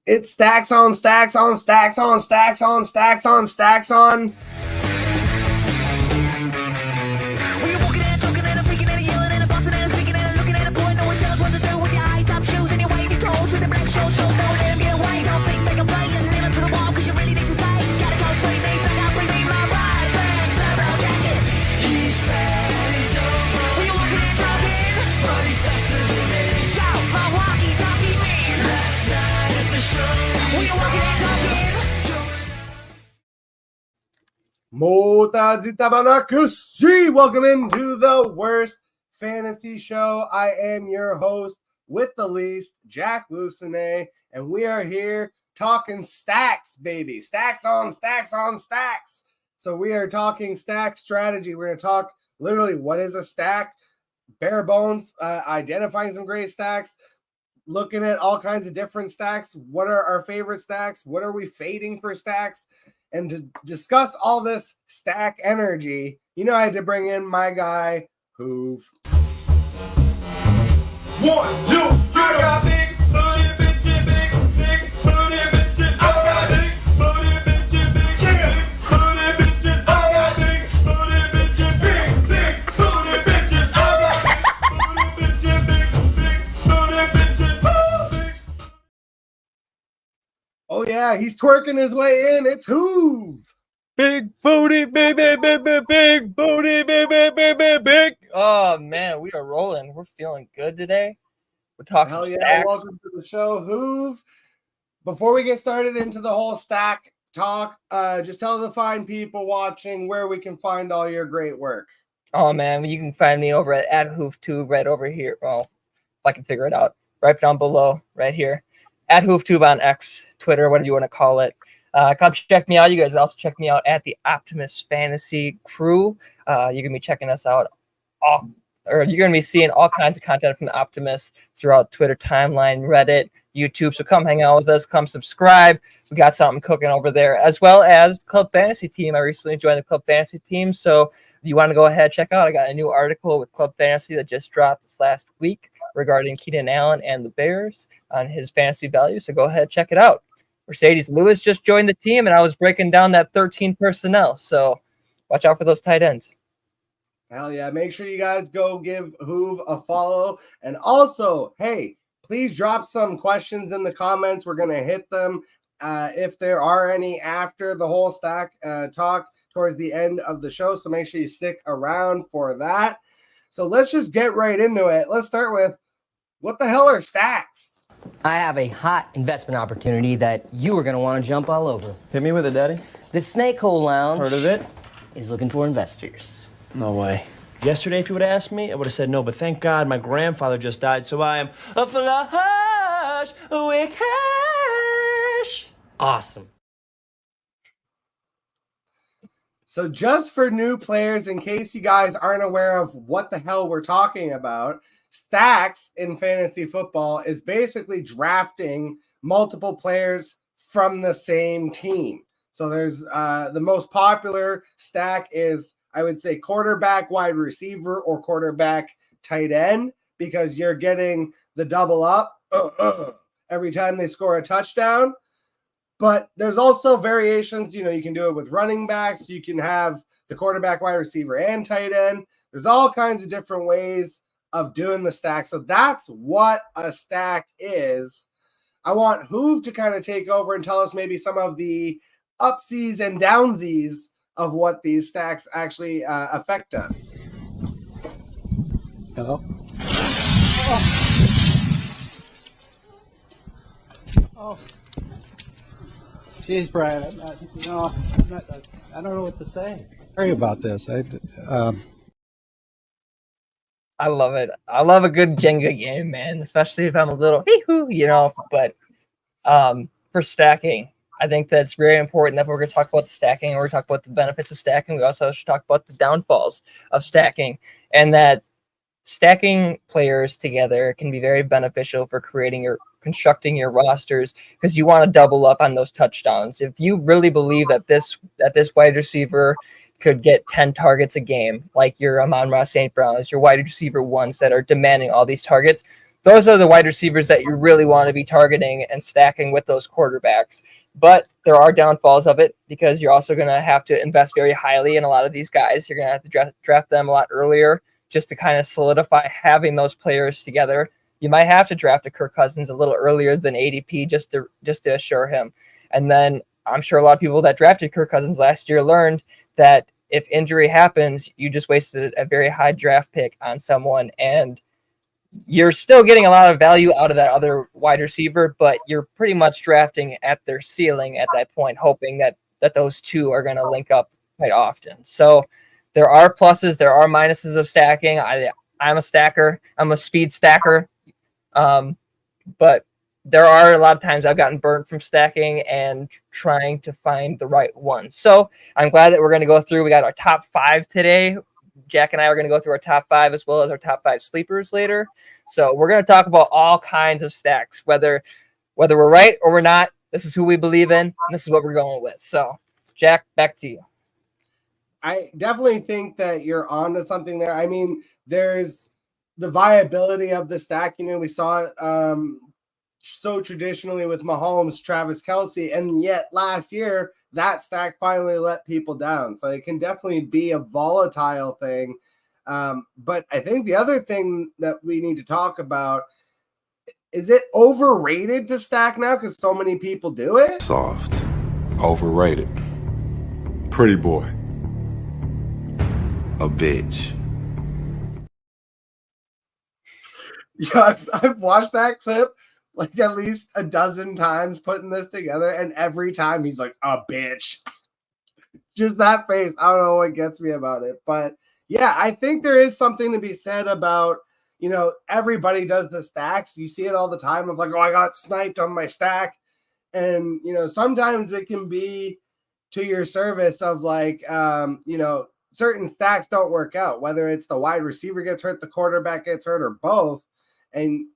It's stacks on stacks on stacks on stacks on stacks on stacks on. Welcome into the worst fantasy show. I am your host with the least, Jack Lucenay, and we are here talking stacks, baby. Stacks on stacks on stacks. So we are talking stack strategy. We're going to talk literally what is a stack, bare bones, identifying some great stacks, looking at all kinds of different stacks. What are our favorite stacks? What are we fading for stacks? And to discuss all this stack energy, you know, I had to bring in my guy, Hoov. 1, 2, I got big booty bitches, big booty bitches. I got big booty bitches, big booty bitches. I got big booty bitches, big booty bitches. I got big booty bitches, big booty bitches. Oh yeah, he's twerking his way in. It's Hoov. Big booty, baby, big booty, big. Oh man, we are rolling. We're feeling good today. We're talking Hell yeah, stacks. welcome to the show, Hoov. Before we get started into the whole stack talk, just tell the fine people watching where we can find all your great work. Oh man, you can find me over at HoofTube right over here. Well, if I can figure it out, right down below, right here. At HoofTube on X, Twitter, whatever you want to call it. Come check me out. You guys can also check me out at the Optimus Fantasy Crew. You're going to be checking us out you're going to be seeing all kinds of content from the Optimus throughout Twitter timeline, Reddit, YouTube. So come hang out with us. Come subscribe. We got something cooking over there, as well as the Club Fantasy team. I recently joined the Club Fantasy team. So if you want to go ahead, check out. I got a new article with Club Fantasy that just dropped this last week regarding Keenan Allen and the Bears on his fantasy value. So go ahead, check it out. Mercedes Lewis just joined the team, and I was breaking down that 13 personnel. So watch out for those tight ends. Hell yeah. Make sure you guys go give Hoov a follow. And also, hey, please drop some questions in the comments. We're going to hit them if there are any after the whole stack talk towards the end of the show. So make sure you stick around for that. So let's just get right into it. Let's start with, what the hell are stacks? I have a hot investment opportunity that you are going to want to jump all over. Hit me with it, Daddy. The Snake Hole Lounge Heard of it? is looking for investors. No way. Yesterday, if you would have asked me, I would have said no, but thank God my grandfather just died, so I am a flush with cash. Awesome. So just for new players, in case you guys aren't aware of what the hell we're talking about, stacks in fantasy football is basically drafting multiple players from the same team. So there's the most popular stack is, I would say, quarterback, wide receiver, or quarterback, tight end, because you're getting the double up every time they score a touchdown. But there's also variations. You know, you can do it with running backs. You can have the quarterback, wide receiver, and tight end. There's all kinds of different ways of doing the stack. So that's what a stack is. I want Hoov to kind of take over and tell us maybe some of the upsies and downsies of what these stacks actually affect us. Hello? Oh. Jeez, Brian, I don't know what to say. Sorry about this. I love it. I love a good Jenga game, man, especially if I'm a little you know. But for stacking, I think that's very important that we're going to talk about stacking, and we're going to talk about the benefits of stacking. We also should talk about the downfalls of stacking, and that stacking players together can be very beneficial for constructing your rosters, because you want to double up on those touchdowns. If you really believe that this wide receiver could get 10 targets a game, like your Amon-Ra St. Brown, your wide receiver ones that are demanding all these targets, those are the wide receivers that you really want to be targeting and stacking with those quarterbacks. But there are downfalls of it because you're also going to have to invest very highly in a lot of these guys. You're going to have to draft them a lot earlier just to kind of solidify having those players together. You might have to draft a Kirk Cousins a little earlier than ADP just to assure him. And then I'm sure a lot of people that drafted Kirk Cousins last year learned that if injury happens, you just wasted a very high draft pick on someone, and you're still getting a lot of value out of that other wide receiver, but you're pretty much drafting at their ceiling at that point, hoping that those two are going to link up quite often. So there are pluses, there are minuses of stacking. I'm a stacker. I'm a speed stacker. But there are a lot of times I've gotten burnt from stacking and trying to find the right one. So I'm glad that we're going to go through. We got our top 5 today. Jack and I are going to go through our top 5 as well as our top 5 sleepers later. So we're going to talk about all kinds of stacks, whether we're right or we're not. This is who we believe in, and this is what we're going with. So, Jack, back to you. I definitely think that you're onto something there. I mean, there's the viability of the stack. You know, we saw it so traditionally with Mahomes, Travis Kelce, and yet last year that stack finally let people down. So it can definitely be a volatile thing. But I think the other thing that we need to talk about, is it overrated to stack now because so many people do it? Soft. Overrated. Pretty boy. A bitch. Yeah, I've watched that clip like at least a dozen times putting this together, and every time he's like, a bitch. Just that face. I don't know what gets me about it. But yeah, I think there is something to be said about, you know, everybody does the stacks. You see it all the time of like, oh, I got sniped on my stack. And, you know, sometimes it can be to your service of like, you know, certain stacks don't work out, whether it's the wide receiver gets hurt, the quarterback gets hurt, or both. And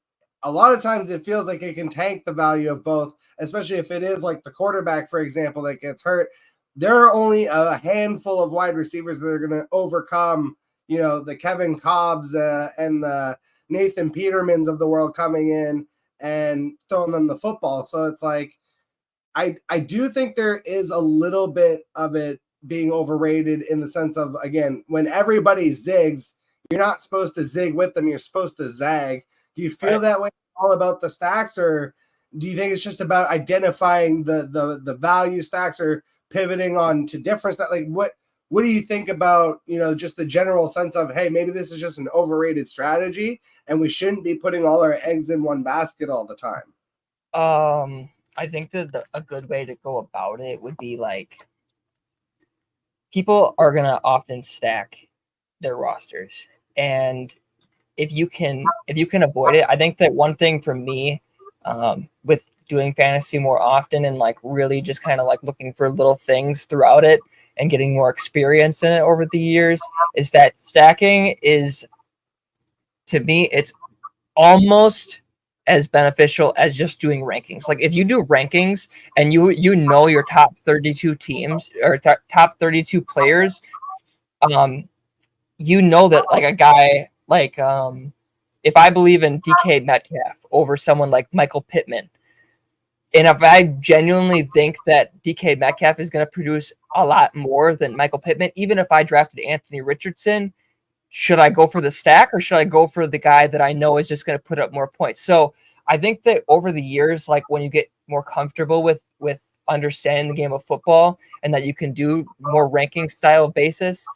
a lot of times it feels like it can tank the value of both, especially if it is like the quarterback, for example, that gets hurt. There are only a handful of wide receivers that are going to overcome, you know, the Kevin Cobbs and the Nathan Petermans of the world coming in and throwing them the football. So it's like, I do think there is a little bit of it being overrated in the sense of, again, when everybody zigs, you're not supposed to zig with them. You're supposed to zag. Do you feel that way all about the stacks, or do you think it's just about identifying the value stacks or pivoting on to different stuff? Like what do you think about, you know, just the general sense of, hey, maybe this is just an overrated strategy and we shouldn't be putting all our eggs in one basket all the time? I think that a good way to go about it would be like, people are going to often stack their rosters, and if you can avoid it, I think that one thing for me, with doing fantasy more often and like really just kind of like looking for little things throughout it and getting more experience in it over the years, is that stacking is, to me, it's almost as beneficial as just doing rankings. Like if you do rankings and you know your top 32 teams or top 32 players, you know that like a guy like if I believe in DK Metcalf over someone like Michael Pittman, and if I genuinely think that DK Metcalf is going to produce a lot more than Michael Pittman, even if I drafted Anthony Richardson, should I go for the stack or should I go for the guy that I know is just going to put up more points? So I think that over the years, like when you get more comfortable with understanding the game of football and that you can do more ranking style basis,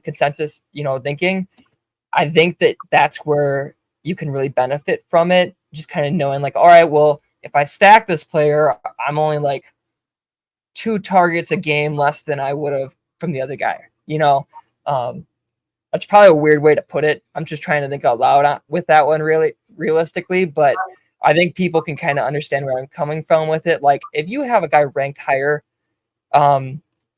consensus, you know, thinking, I think that that's where you can really benefit from it. Just kind of knowing like, all right, well, if I stack this player, I'm only like 2 targets a game less than I would have from the other guy, you know? That's probably a weird way to put it. I'm just trying to think out loud with that one really realistically, but I think people can kind of understand where I'm coming from with it. Like if you have a guy ranked higher,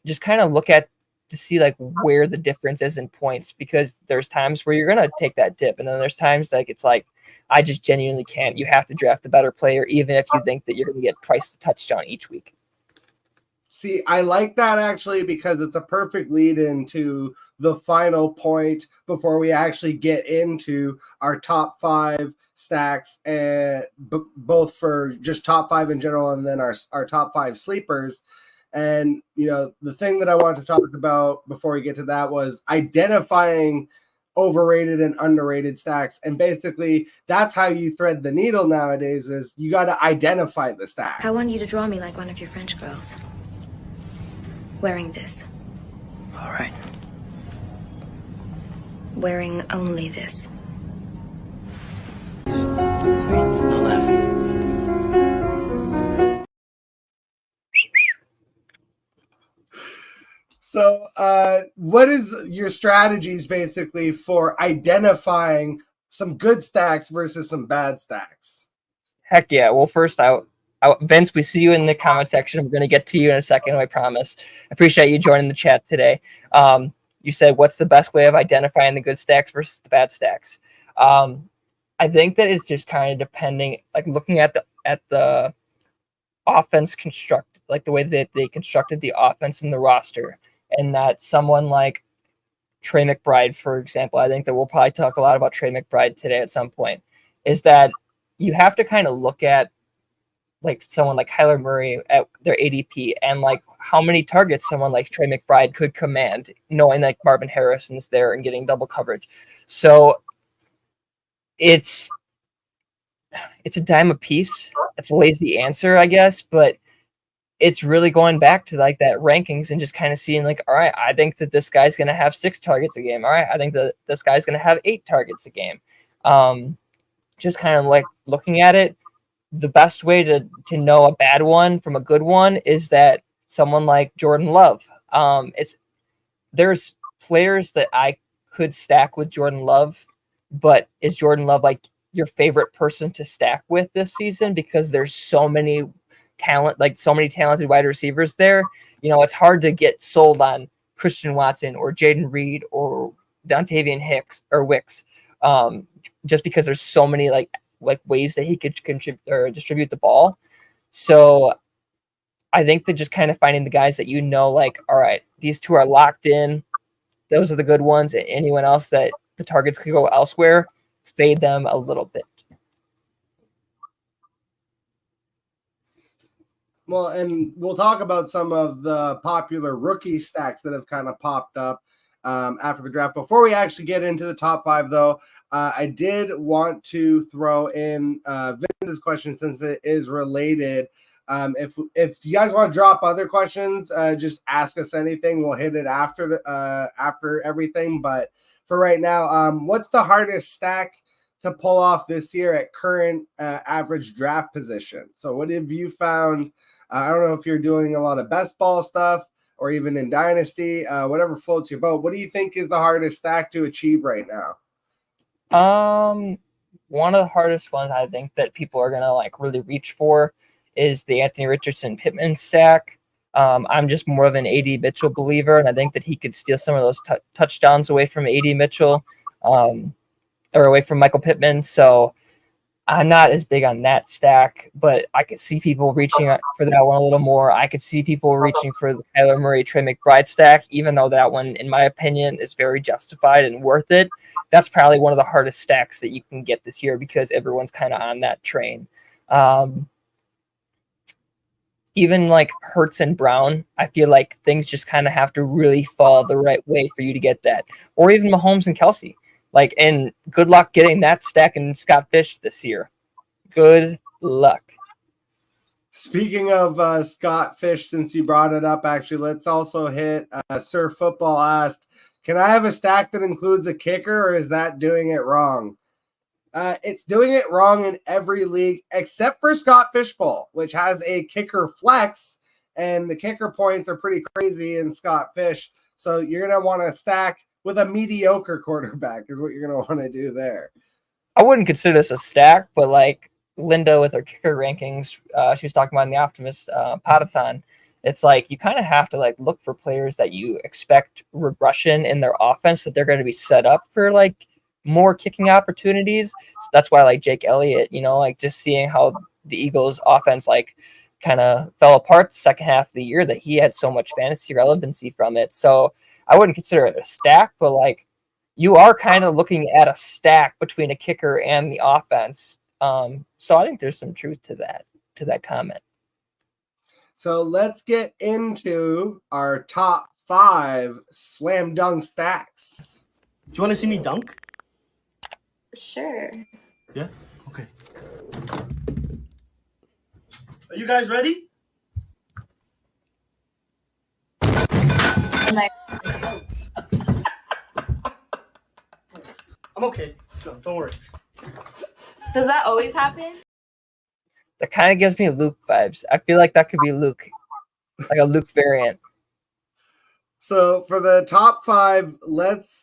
just kind of look at to see like where the difference is in points, because there's times where you're going to take that dip. And then there's times like, it's like, I just genuinely can't. You have to draft the better player, even if you think that you're going to get priced a touchdown each week. See, I like that actually because it's a perfect lead into the final point before we actually get into our top 5 stacks, and both for just top 5 in general, and then our top 5 sleepers. And the thing that I wanted to talk about before we get to that was identifying overrated and underrated stacks, and basically that's how you thread the needle nowadays. Is you got to identify the stacks. I want you to draw me like one of your French girls. Wearing this. All right. Wearing only this. Sorry, no laughing. So, what is your strategies basically for identifying some good stacks versus some bad stacks? Heck yeah. Well, first out, Vince, we see you in the comment section. I'm going to get to you in a second, I promise. I appreciate you joining the chat today. You said, what's the best way of identifying the good stacks versus the bad stacks? I think that it's just kind of depending, like looking at the offense construct, like the way that they constructed the offense in the roster, and that someone like Trey McBride, for example, I think that we'll probably talk a lot about Trey McBride today at some point, is that you have to kind of look at like someone like Kyler Murray at their ADP and like how many targets someone like Trey McBride could command, knowing like Marvin Harrison's there and getting double coverage. So it's a dime a piece. It's a lazy answer, I guess, but it's really going back to like that rankings and just kind of seeing like, all right, I think that this guy's going to have 6 targets a game. All right, I think that this guy's going to have 8 targets a game. Just kind of like looking at it. The best way to know a bad one from a good one is that someone like Jordan Love. There's players that I could stack with Jordan Love, but is Jordan Love like your favorite person to stack with this season? Because there's so many talented wide receivers there. It's hard to get sold on Christian Watson or Jaden Reed or Dontavian Hicks or Wicks, just because there's so many like ways that he could contribute or distribute the ball. So I think that just kind of finding the guys that like, all right, these 2 are locked in. Those are the good ones. And anyone else that the targets could go elsewhere, fade them a little bit. Well, and we'll talk about some of the popular rookie stacks that have kind of popped up after the draft. Before we actually get into the top 5, though, I did want to throw in Vince's question since it is related. If you guys want to drop other questions, just ask us anything. We'll hit it after everything. But for right now, what's the hardest stack to pull off this year at current average draft position? So what have you found? I don't know if you're doing a lot of best ball stuff or even in Dynasty, whatever floats your boat. What do you think is the hardest stack to achieve right now? One of the hardest ones I think that people are gonna like really reach for is the Anthony Richardson Pittman stack. I'm just more of an AD Mitchell believer, and I think that he could steal some of those touchdowns away from AD Mitchell, or away from Michael Pittman. So I'm not as big on that stack, but I could see people reaching for that one a little more. I could see people reaching for the Kyler Murray, Trey McBride stack, even though that one, in my opinion, is very justified and worth it. That's probably one of the hardest stacks that you can get this year because everyone's kind of on that train. Even like Hurts and Brown, I feel like things just kind of have to really fall the right way for you to get that. Or even Mahomes and Kelsey. And good luck getting that stack in Scott Fish this year. Good luck. Speaking of Scott Fish, since you brought it up, actually, let's also hit Sir Football asked, can I have a stack that includes a kicker, or is that doing it wrong? It's doing it wrong in every league except for Scott Fishbowl, which has a kicker flex, and the kicker points are pretty crazy in Scott Fish. So you're going to want to stack with a mediocre quarterback is what you're going to want to do there. I wouldn't consider this a stack, but like Linda with her kicker rankings, she was talking about in the Optimist Podathon. It's like you kind of have to like look for players that you expect regression in their offense, that they're going to be set up for like more kicking opportunities. So that's why like Jake Elliott, like just seeing how the Eagles offense like kind of fell apart the second half of the year that he had so much fantasy relevancy from it. So I wouldn't consider it a stack, but like you are kind of looking at a stack between a kicker and the offense. So I think there's some truth to that comment. So let's get into our top 5 slam dunk stacks. Do you want to see me dunk? Sure. Yeah? Okay. Are you guys ready? I'm okay. No, don't worry. Does that always happen? That kind of gives me Luke vibes. I feel like that could be Luke, like a Luke variant. So for the top 5, let's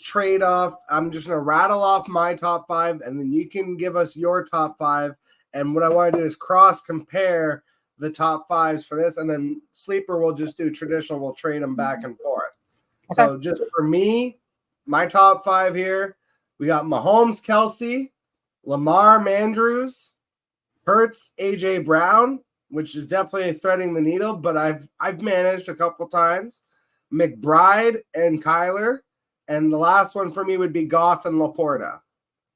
trade off. I'm just gonna rattle off my top 5, and then you can give us your top 5. And what I want to do is cross compare the top 5s for this, and then Sleeper will just do traditional. We'll trade them back and forth. Okay. So just for me, my top 5 here, we got Mahomes, Kelsey, Lamar, Mandrews, Hurts, AJ Brown, which is definitely threading the needle, but I've managed a couple times. McBride and Kyler, and the last one for me would be Goff and Laporta.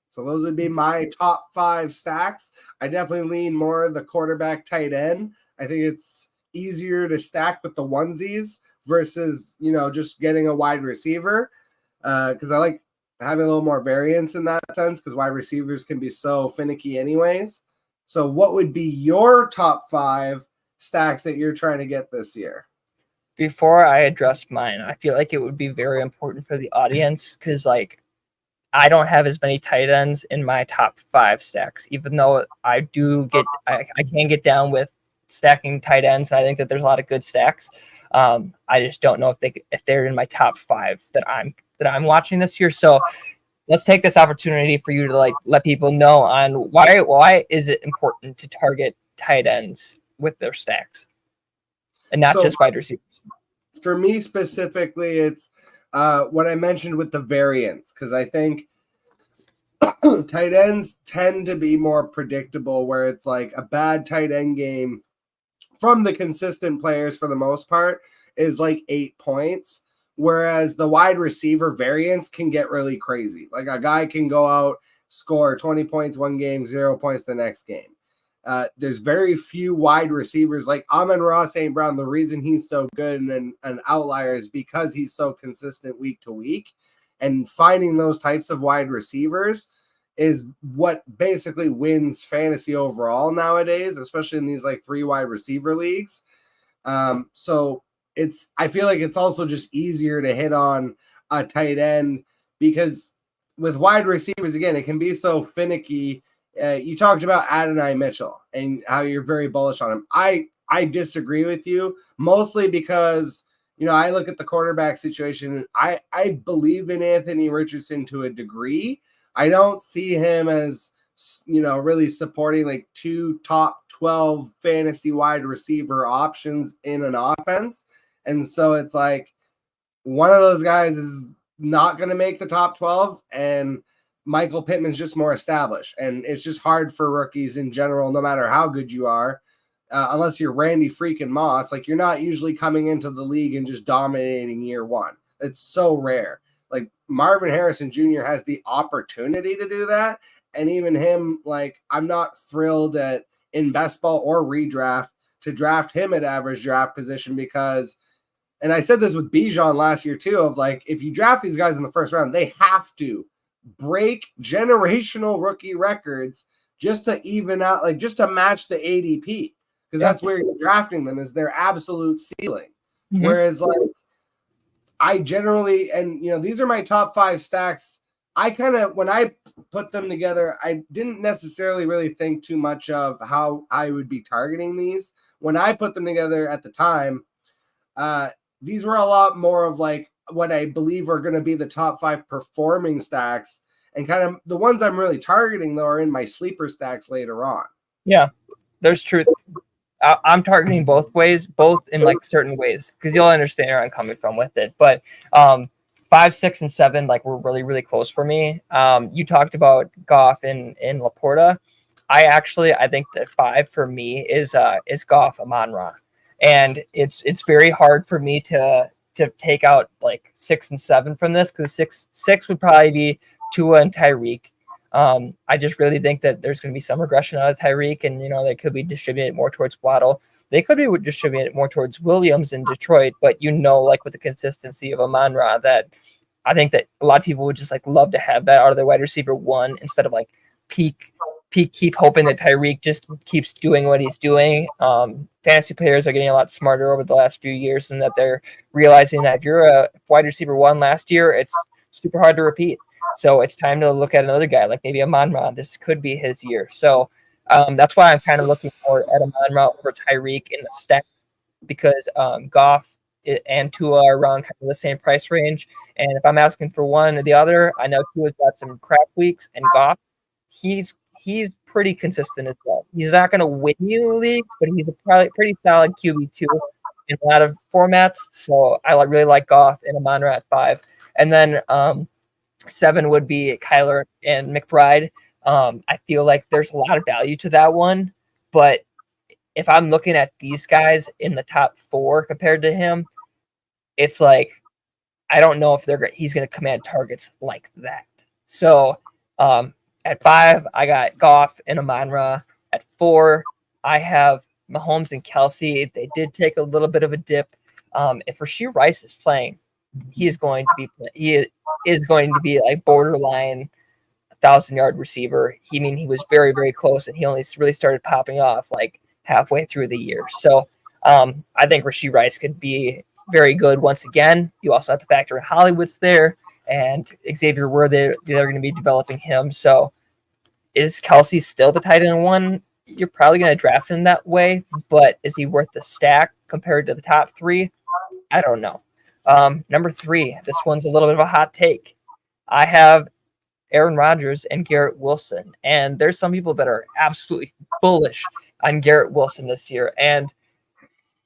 So those would be my top 5 stacks. I definitely lean more the quarterback tight end. I think it's easier to stack with the onesies versus, just getting a wide receiver, because I like having a little more variance in that sense, because wide receivers can be so finicky anyways. So what would be your top 5 stacks that you're trying to get this year? Before I address mine, I feel like it would be very important for the audience because, like, I don't have as many tight ends in my top 5 stacks, even though I can get down with stacking tight ends. And I think that there's a lot of good stacks. I just don't know if they're in my top 5 that I'm watching this year. So let's take this opportunity for you to like let people know on why is it important to target tight ends with their stacks and not just wide receivers. For me specifically, it's what I mentioned with the variance, because I think tight ends tend to be more predictable, where it's like a bad tight end game from the consistent players for the most part is like 8 points. Whereas the wide receiver variance can get really crazy. Like a guy can go out, score 20 points one game, 0 points the next game. There's very few wide receivers like Amon-Ra St. Brown. The reason he's so good and an outlier is because he's so consistent week to week. And finding those types of wide receivers is what basically wins fantasy overall nowadays, especially in these like 3 wide receiver leagues. So I feel like it's also just easier to hit on a tight end because with wide receivers, again, it can be so finicky. You talked about Adonai Mitchell and how you're very bullish on him. I disagree with you, mostly because, I look at the quarterback situation and I believe in Anthony Richardson to a degree. I don't see him as, really supporting like 2 top 12 fantasy wide receiver options in an offense. And so it's like one of those guys is not going to make the top 12, and Michael Pittman's just more established. And it's just hard for rookies in general, no matter how good you are, unless you're Randy freaking Moss. Like, you're not usually coming into the league and just dominating year one. It's so rare. Like, Marvin Harrison Jr. has the opportunity to do that. And even him, like, I'm not thrilled in best ball or redraft to draft him at average draft position because, and I said this with Bijan last year too, of like, if you draft these guys in the first round, they have to break generational rookie records just to even out, like just to match the ADP, because that's where you're drafting them, is their absolute ceiling. Mm-hmm. Whereas like I generally, and these are my top 5 stacks. I kind of, when I put them together, I didn't necessarily really think too much of how I would be targeting these. When I put them together at the time, these were a lot more of like what I believe are going to be the top 5 performing stacks, and kind of the ones I'm really targeting though are in my sleeper stacks later on. Yeah, there's truth. I'm targeting both ways, both in like certain ways, because you'll understand where I'm coming from with it. But 5, 6, and 7 like were really, really close for me. You talked about Goff and Laporta. I think that 5 for me is Goff Amon-Ra, and it's very hard for me to take out like 6 and 7 from this, because six would probably be Tua and Tyreek. I just really think that there's going to be some regression out of Tyreek, and they could be distributed more towards Waddle. They could be distributed more towards Williams in Detroit, but like with the consistency of Amon-Ra, that I think that a lot of people would just like love to have that out of their wide receiver 1 instead of like peak keep hoping that Tyreek just keeps doing what he's doing. Fantasy players are getting a lot smarter over the last few years, and that they're realizing that if you're a wide receiver 1 last year, it's super hard to repeat. So it's time to look at another guy, like maybe Amon-Ra. This could be his year. So that's why I'm kind of looking forward at Amon-Ra over Tyreek in the stack, because Goff and Tua are around kind of the same price range. And if I'm asking for one or the other, I know Tua's got some crap weeks, and Goff, he's pretty consistent as well. He's not going to win you leagues, but he's a probably pretty solid QB2 in a lot of formats. So I really like Goff and Amon-Ra at 5. And then 7 would be Kyler and McBride. I feel like there's a lot of value to that one, but if I'm looking at these guys in the top 4 compared to him, it's like I don't know if he's going to command targets like that. So at 5, I got Goff and Amon-Ra. At 4, I have Mahomes and Kelsey. They did take a little bit of a dip. If Rashee Rice is playing, he is going to be like borderline 1,000-yard receiver. He was very, very close, and he only really started popping off like halfway through the year. So I think Rashee Rice could be very good once again. You also have to factor in Hollywood's there, and Xavier Worthy, they're going to be developing him. So is Kelsey still the tight end 1? You're probably going to draft him that way, but is he worth the stack compared to the top 3? I don't know. Number 3, this one's a little bit of a hot take. I have Aaron Rodgers and Garrett Wilson, and there's some people that are absolutely bullish on Garrett Wilson this year, and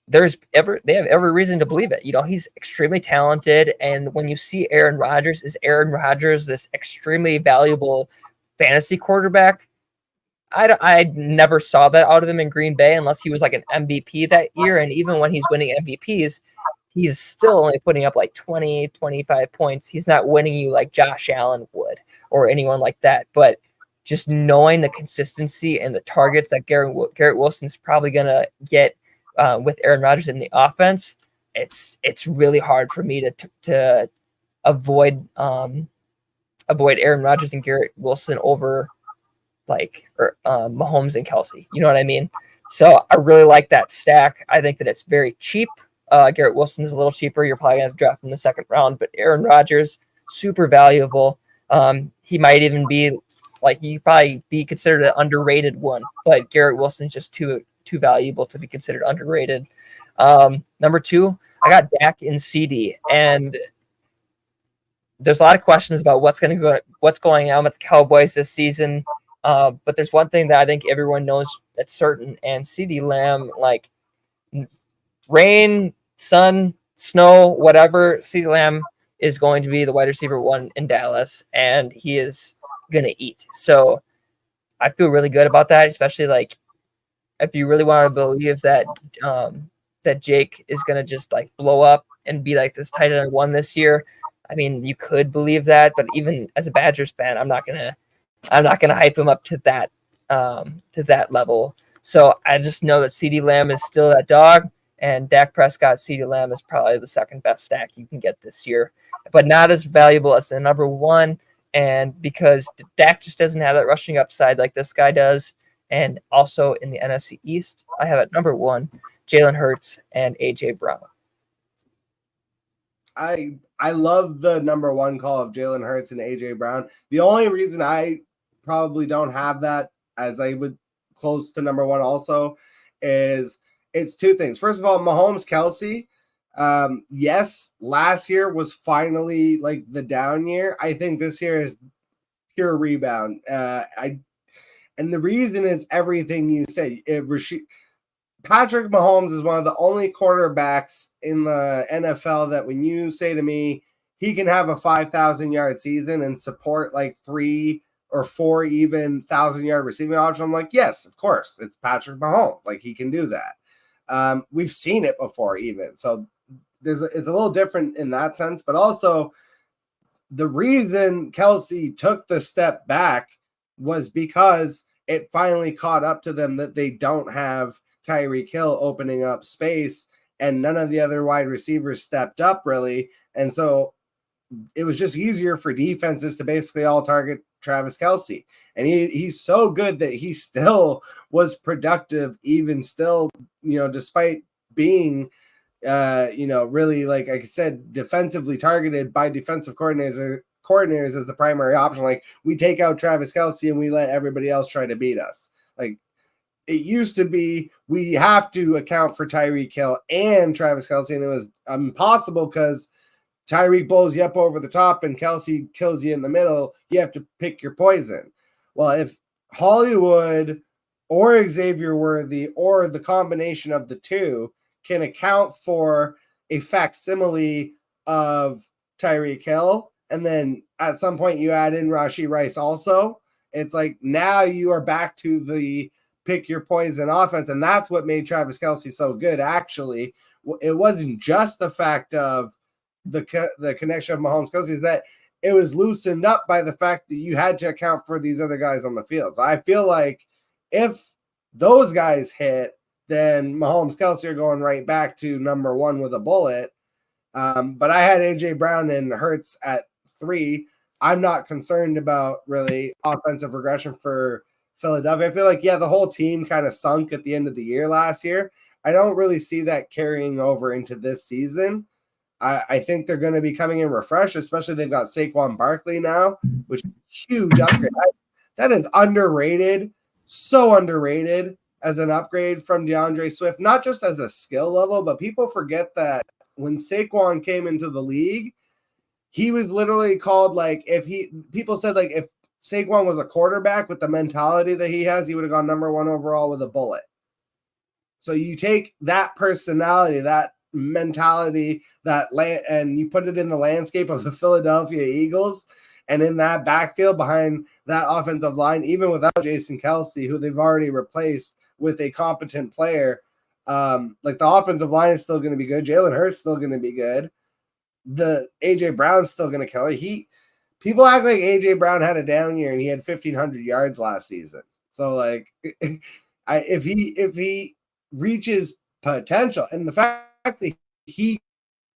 they have every reason to believe it. He's extremely talented, and when you see Aaron Rodgers, is Aaron Rodgers this extremely valuable fantasy quarterback? I never saw that out of him in Green Bay unless he was like an MVP that year, and even when he's winning MVPs, he's still only putting up like 20, 25 points. He's not winning you like Josh Allen would or anyone like that, but just knowing the consistency and the targets that Garrett Wilson's probably going to get with Aaron Rodgers in the offense, it's really hard for me to avoid Aaron Rodgers and Garrett Wilson over Mahomes and Kelsey. You know what I mean? So I really like that stack. I think that it's very cheap. Garrett Wilson's a little cheaper. You're probably going to have to draft in the 2nd round, but Aaron Rodgers, super valuable. He might even be he probably be considered an underrated one, but Garrett Wilson's just too valuable to be considered underrated. Number 2, I got Dak and CD, and there's a lot of questions about what's going on with the Cowboys this season. But there's one thing that I think everyone knows that's certain, and CD Lamb, like rain, sun, snow, whatever, CD Lamb is going to be the wide receiver 1 in Dallas, and he is going to eat. So I feel really good about that, especially like if you really want to believe that that Jake is going to just like blow up and be like this tight end 1 this year. I mean, you could believe that, but even as a Badgers fan, I'm not gonna hype him up to that level. So I just know that CeeDee Lamb is still that dog, and Dak Prescott, CeeDee Lamb is probably the 2nd best stack you can get this year, but not as valuable as the number 1. And because Dak just doesn't have that rushing upside like this guy does, and also in the NFC East, I have at number 1 Jalen Hurts and AJ Brown. I love the number 1 call of Jalen Hurts and AJ Brown. The only reason I probably don't have that as I would close to number 1 also is it's 2 things. First of all, Mahomes, Kelsey. Yes, last year was finally like the down year. I think this year is pure rebound. And the reason is everything you say. Patrick Mahomes is one of the only quarterbacks in the NFL that when you say to me he can have a 5,000-yard season and support like 3 or 4 even 1,000-yard receiving option, I'm like, yes, of course, it's Patrick Mahomes. Like, he can do that. We've seen it before even. So it's a little different in that sense, but also the reason Kelsey took the step back was because it finally caught up to them that they don't have Tyreek Hill opening up space, and none of the other wide receivers stepped up really. And so it was just easier for defenses to basically all target Travis Kelsey. And he's so good that he still was productive, even still, despite being really, like I said, defensively targeted by defensive coordinators as the primary option. Like, we take out Travis Kelsey and we let everybody else try to beat us. Like, it used to be we have to account for Tyreek Hill and Travis Kelsey, and it was impossible because Tyreek blows you up over the top and Kelsey kills you in the middle. You have to pick your poison. Well, if Hollywood or Xavier Worthy or the combination of the two can account for a facsimile of Tyreek Hill, and then at some point you add in Rashee Rice also, it's like now you are back to the pick your poison offense. And that's what made Travis Kelsey so good. Actually, it wasn't just the fact of the connection of Mahomes Kelsey, is that it was loosened up by the fact that you had to account for these other guys on the field. So I feel like if those guys hit, then Mahomes Kelsey are going right back to number one with a bullet. But I had AJ Brown and Hurts at 3. I'm not concerned about really offensive regression for Philadelphia. I feel like, the whole team kind of sunk at the end of the year last year. I don't really see that carrying over into this season. I think they're going to be coming in refreshed, especially they've got Saquon Barkley now, which is a huge upgrade. That is underrated, so underrated as an upgrade from DeAndre Swift, not just as a skill level, but people forget that when Saquon came into the league, he was literally called, like, people said, like, if Saquon was a quarterback with the mentality that he has, he would have gone number 1 overall with a bullet. So you take that personality, that mentality, and you put it in the landscape of the Philadelphia Eagles, and in that backfield behind that offensive line, even without Jason Kelsey, who they've already replaced with a competent player, like, the offensive line is still going to be good. Jalen Hurts still going to be good. The AJ Brown's still going to kill it. People act like AJ Brown had a down year and he had 1,500 yards last season. So, like, if he reaches potential, and the fact that he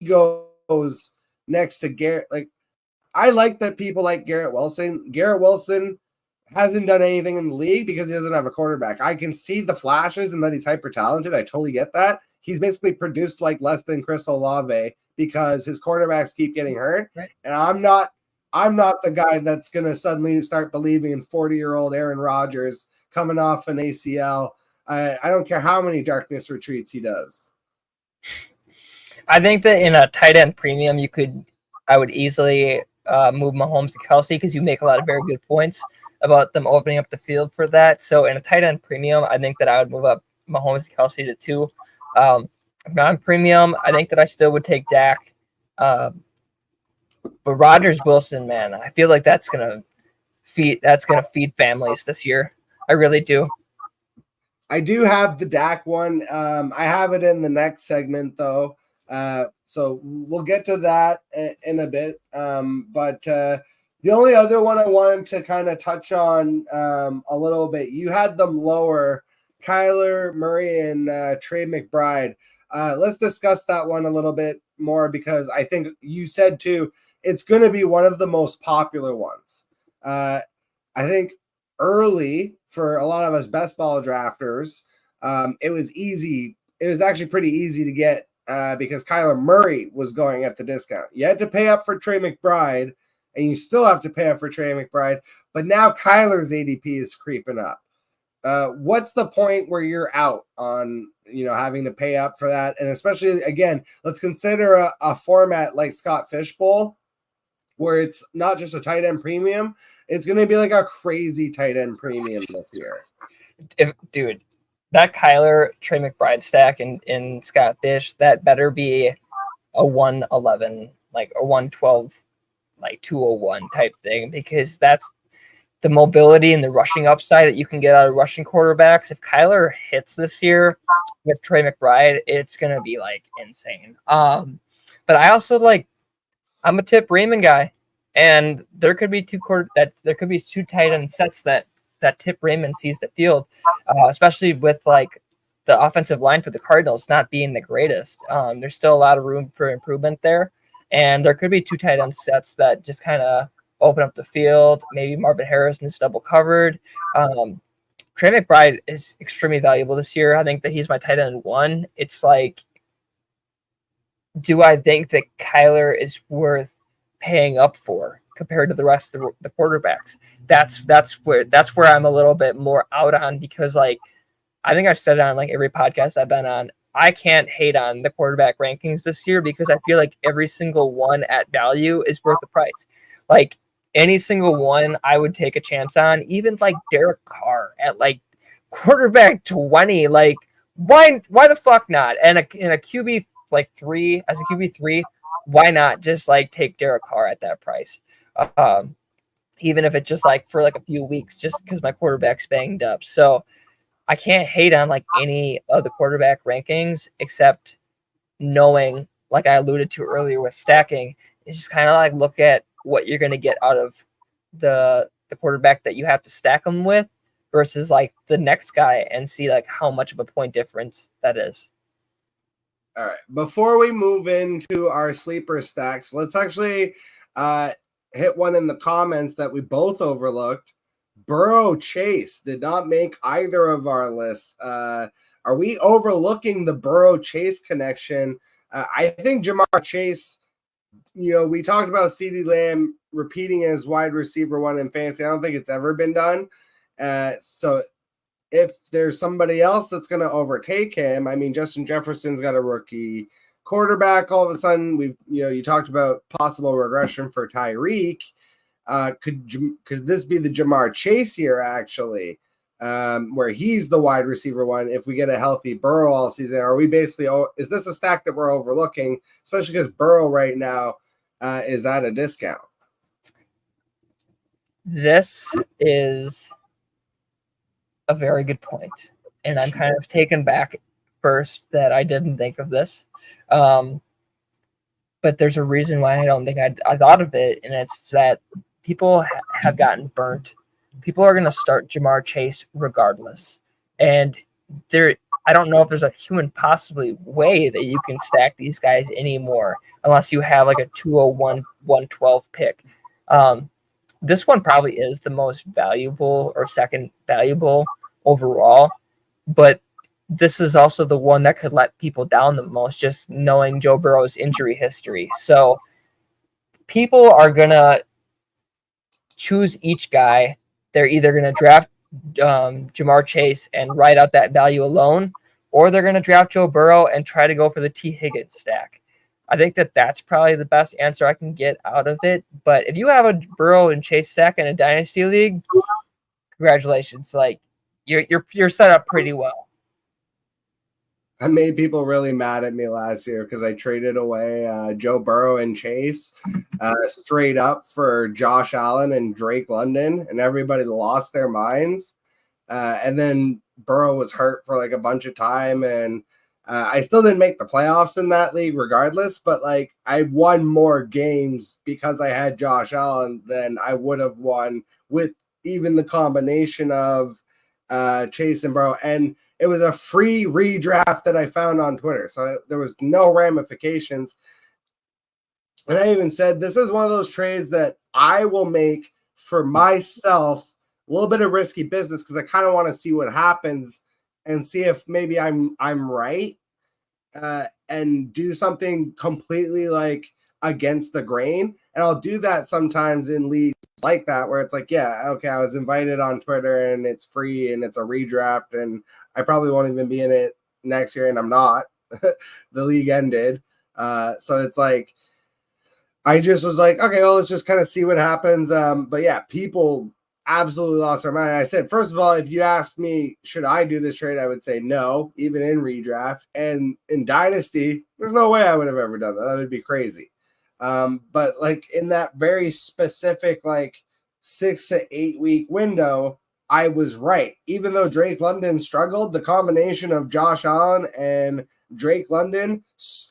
goes next to Garrett, like, I like that people like Garrett Wilson. Garrett Wilson hasn't done anything in the league because he doesn't have a quarterback. I can see the flashes and that he's hyper talented. I totally get that. He's basically produced like less than Chris Olave because his quarterbacks keep getting hurt. Right. And I'm not the guy that's going to suddenly start believing in 40-year-old Aaron Rodgers coming off an ACL. I don't care how many darkness retreats he does. I think that in a tight end premium, I would easily move Mahomes to Kelsey because you make a lot of very good points about them opening up the field for that. So in a tight end premium, I think that I would move up Mahomes to Kelsey to 2. Non-premium, I think that I still would take Dak. But Rodgers Wilson, man, I feel like that's gonna feed families this year. I really do. I do have the Dak one. I have it in the next segment though. So we'll get to that in a bit. But the only other one I wanted to kind of touch on a little bit, you had them lower, Kyler Murray and Trey McBride. Let's discuss that one a little bit more because I think you said too, it's going to be one of the most popular ones. I think early for a lot of us best ball drafters, it was easy. It was actually pretty easy to get because Kyler Murray was going at the discount. You had to pay up for Trey McBride, and you still have to pay up for Trey McBride. But now Kyler's ADP is creeping up. What's the point where you're out on having to pay up for that? And especially, again, let's consider a format like Scott Fishbowl, where it's not just a tight end premium. It's going to be like a crazy tight end premium this year. Dude, that Kyler Trey McBride stack in Scott Fish, that better be a 111, like a 112, like 201 type thing, because the mobility and the rushing upside that you can get out of rushing quarterbacks. If Kyler hits this year with Trey McBride, it's gonna be like insane. But I also I'm a Tip Raymond guy, and there could be there could be two tight end sets that Tip Raymond sees the field, especially with like the offensive line for the Cardinals not being the greatest. There's still a lot of room for improvement there, and there could be two tight end sets that just kind of open up the field. Maybe Marvin Harrison is double covered. Trey McBride is extremely valuable this year. I think that he's my tight end one. It's like, do I think that Kyler is worth paying up for compared to the rest of the quarterbacks? That's where I'm a little bit more out on, because like I think I've said it on like every podcast I've been on. I can't hate on the quarterback rankings this year because I feel like every single one at value is worth the price. Like any single one I would take a chance on, even like Derek Carr at like quarterback 20. Like why the fuck not? And in a QB like 3, as a QB3, why not just like take Derek Carr at that price? Even if it's just like for like a few weeks, just because my quarterback's banged up. So I can't hate on like any of the quarterback rankings, except knowing, like I alluded to earlier with stacking, it's just kind of like look at what you're going to get out of the quarterback that you have to stack them with versus like the next guy, and see like how much of a point difference that is. All right. Before we move into our sleeper stacks, let's actually hit one in the comments that we both overlooked. Burrow Chase did not make either of our lists. Are we overlooking the Burrow Chase connection? I think Jamar Chase, we talked about CeeDee Lamb repeating as wide receiver one in fantasy. I don't think it's ever been done. So if there's somebody else that's going to overtake him, I mean, Justin Jefferson's got a rookie quarterback. All of a sudden, you talked about possible regression for Tyreek. Could this be the Jamar Chase year, actually, where he's the wide receiver one if we get a healthy Burrow all season? Are we basically, is this a stack that we're overlooking, especially because Burrow right now is at a discount? This is a very good point, and I'm kind of taken back first that I didn't think of this. But there's a reason why I don't think I thought of it, and it's that people have gotten burnt. People are going to start Jamar Chase regardless. And I don't know if there's a human possibly way that you can stack these guys anymore unless you have like a 201, 112 pick. This one probably is the most valuable or second valuable overall, but this is also the one that could let people down the most, just knowing Joe Burrow's injury history. So people are going to choose each guy. They're either going to draft Jamar Chase and ride out that value alone, or they're going to draft Joe Burrow and try to go for the T. Higgins stack. I think that's probably the best answer I can get out of it. But if you have a Burrow and Chase stack in a dynasty league, congratulations. Like you're set up pretty well. I made people really mad at me last year because I traded away Joe Burrow and Chase straight up for Josh Allen and Drake London, and everybody lost their minds. And then Burrow was hurt for like a bunch of time, and I still didn't make the playoffs in that league regardless, but like I won more games because I had Josh Allen than I would have won with even the combination of Chase and Burrow. And it was a free redraft that I found on Twitter, so there was no ramifications. And I even said, this is one of those trades that I will make for myself, a little bit of risky business, because I kind of want to see what happens and see if maybe I'm right, and do something completely like against the grain. And I'll do that sometimes in leagues like that, where it's like, yeah, okay, I was invited on Twitter and it's free and it's a redraft and I probably won't even be in it next year, and I'm not. The league ended. So it's like, I just was like, okay, well, let's just kind of see what happens. But yeah, people absolutely lost their mind. I said, first of all, if you asked me, should I do this trade? I would say no, even in redraft. And in Dynasty, there's no way I would have ever done that. That would be crazy. But like in that very specific like 6 to 8 week window, I was right. Even though Drake London struggled, the combination of Josh Allen and Drake London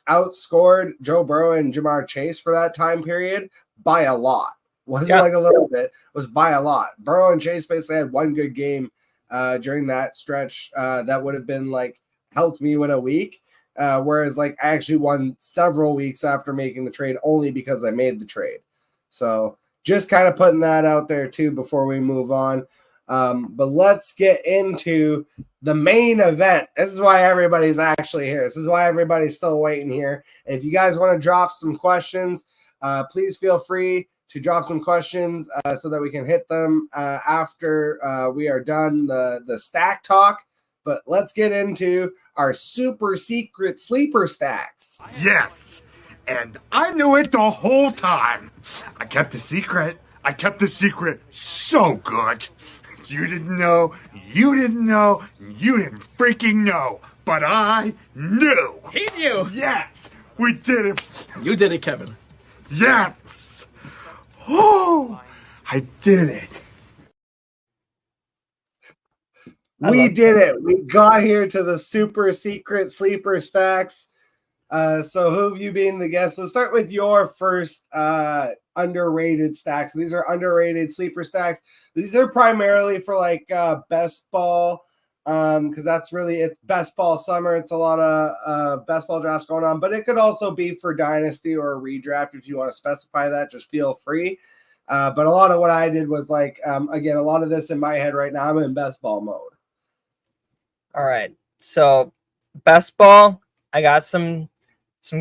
outscored Joe Burrow and Jamar Chase for that time period by a lot. Wasn't like a little bit, was by a lot. Burrow and Chase basically had one good game during that stretch that would have been like helped me win a week. Whereas like I actually won several weeks after making the trade only because I made the trade. So just kind of putting that out there too before we move on. But let's get into the main event. This is why everybody's actually here. This is why everybody's still waiting here. And if you guys want to drop some questions, please feel free to drop some questions so that we can hit them after we are done the stack talk. But let's get into our super secret sleeper stacks. Yes, and I knew it the whole time. I kept the secret. I kept the secret so good. You didn't know, you didn't know, you didn't freaking know, but I knew. He knew. Yes, we did it. You did it, Kevin. Yes. Oh, I did it. We did it. We got here to the super secret sleeper stacks. So Hoov, you being the guest, let's start with your first underrated stacks. So these are underrated sleeper stacks. These are primarily for like best ball, because that's really it's best ball summer. It's a lot of best ball drafts going on, but it could also be for dynasty or a redraft if you want to specify that. Just feel free. But a lot of what I did was like again, a lot of this in my head right now. I'm in best ball mode. All right. So best ball, I got some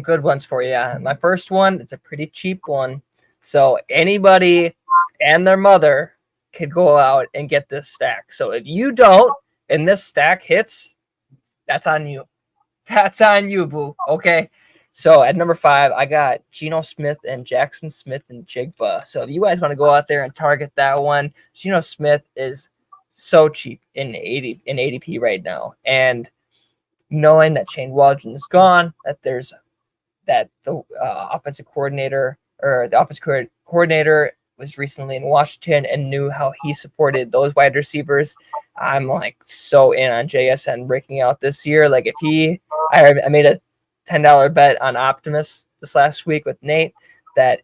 good ones for you. My first one, it's a pretty cheap one. So anybody and their mother could go out and get this stack. So if you don't and this stack hits, that's on you. That's on you, boo. Okay. So at number 5, I got Geno Smith and Jackson Smith and Jigba. So if you guys want to go out there and target that one, Geno Smith is so cheap in ADP right now. And knowing that Shane Waldron is gone, that there's that the offensive coordinator or the offensive coordinator was recently in Washington and knew how he supported those wide receivers. I'm like so in on JSN breaking out this year. Like if I made a $10 bet on Optimus this last week with Nate that